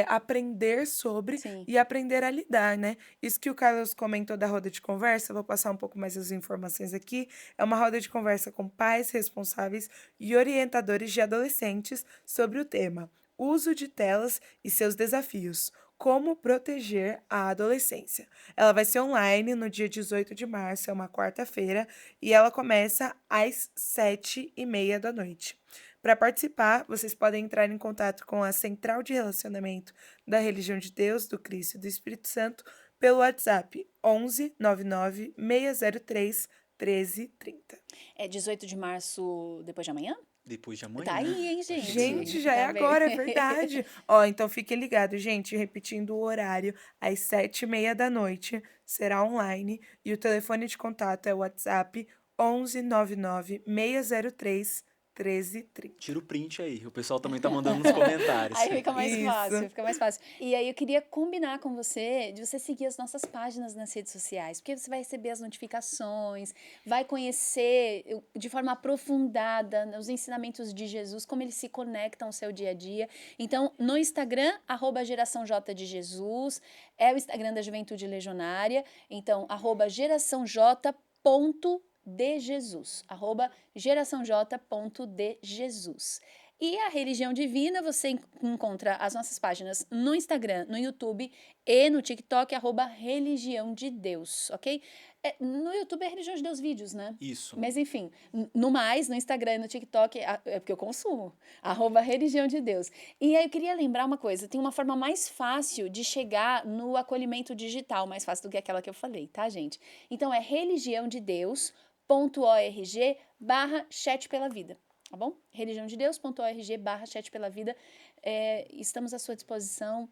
aprender sobre Sim. e aprender a lidar, né? Isso que o Carlos comentou da roda de conversa, vou passar um pouco mais as informações aqui. É uma roda de conversa com pais responsáveis e orientadores de adolescentes sobre o tema uso de telas e seus desafios. Como proteger a adolescência. Ela vai ser online no dia 18 de março, é uma quarta-feira, e ela começa às 7h30 da noite. Para participar, vocês podem entrar em contato com a Central de Relacionamento da Religião de Deus, do Cristo e do Espírito Santo pelo WhatsApp 11 99 603 1330. É 18 de março, depois de amanhã? Depois de amanhã. Tá aí, hein, gente? Gente, já é Tá bem. agora, é verdade. Ó, então fiquem ligados, gente. Repetindo o horário, às 7h30 da noite, será online. E o telefone de contato é o WhatsApp 11 99 603 1330. Tira o print aí. O pessoal também tá mandando nos comentários. Aí fica mais Isso. fácil, fica mais fácil. E aí eu queria combinar com você de você seguir as nossas páginas nas redes sociais, porque você vai receber as notificações, vai conhecer de forma aprofundada os ensinamentos de Jesus, como eles se conectam ao seu dia a dia. Então, no Instagram, @geraçãoj de Jesus, é o Instagram da Juventude Legionária, então, @geraçãoj.dejesus, @geraçãoj.dejesus. E a Religião Divina, você encontra as nossas páginas no Instagram, no YouTube e no TikTok, @Religião de Deus, ok? No YouTube é Religião de Deus Vídeos, né? Isso. Mas enfim, no Instagram e no TikTok, é porque eu consumo, @Religião de Deus. E aí eu queria lembrar uma coisa, tem uma forma mais fácil de chegar no acolhimento digital, mais fácil do que aquela que eu falei, tá, gente? Então é religiãodedeus.org/chat pela vida. Tá bom? religiãodedeus.org/chat pela vida. Estamos à sua disposição.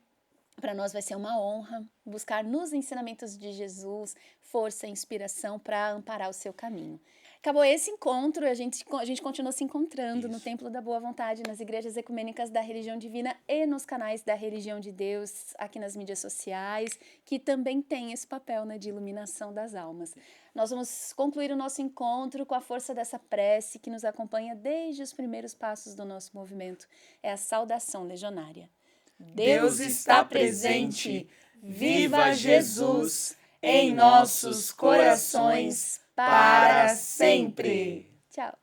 Para nós vai ser uma honra buscar nos ensinamentos de Jesus força e inspiração para amparar o seu caminho. Acabou esse encontro, a gente continua se encontrando no Templo da Boa Vontade, nas igrejas ecumênicas da Religião Divina e nos canais da Religião de Deus, aqui nas mídias sociais, que também tem esse papel, né, de iluminação das almas. Nós vamos concluir o nosso encontro com a força dessa prece que nos acompanha desde os primeiros passos do nosso movimento. É a saudação legionária. Deus está presente. Viva Jesus em nossos corações para sempre. Tchau.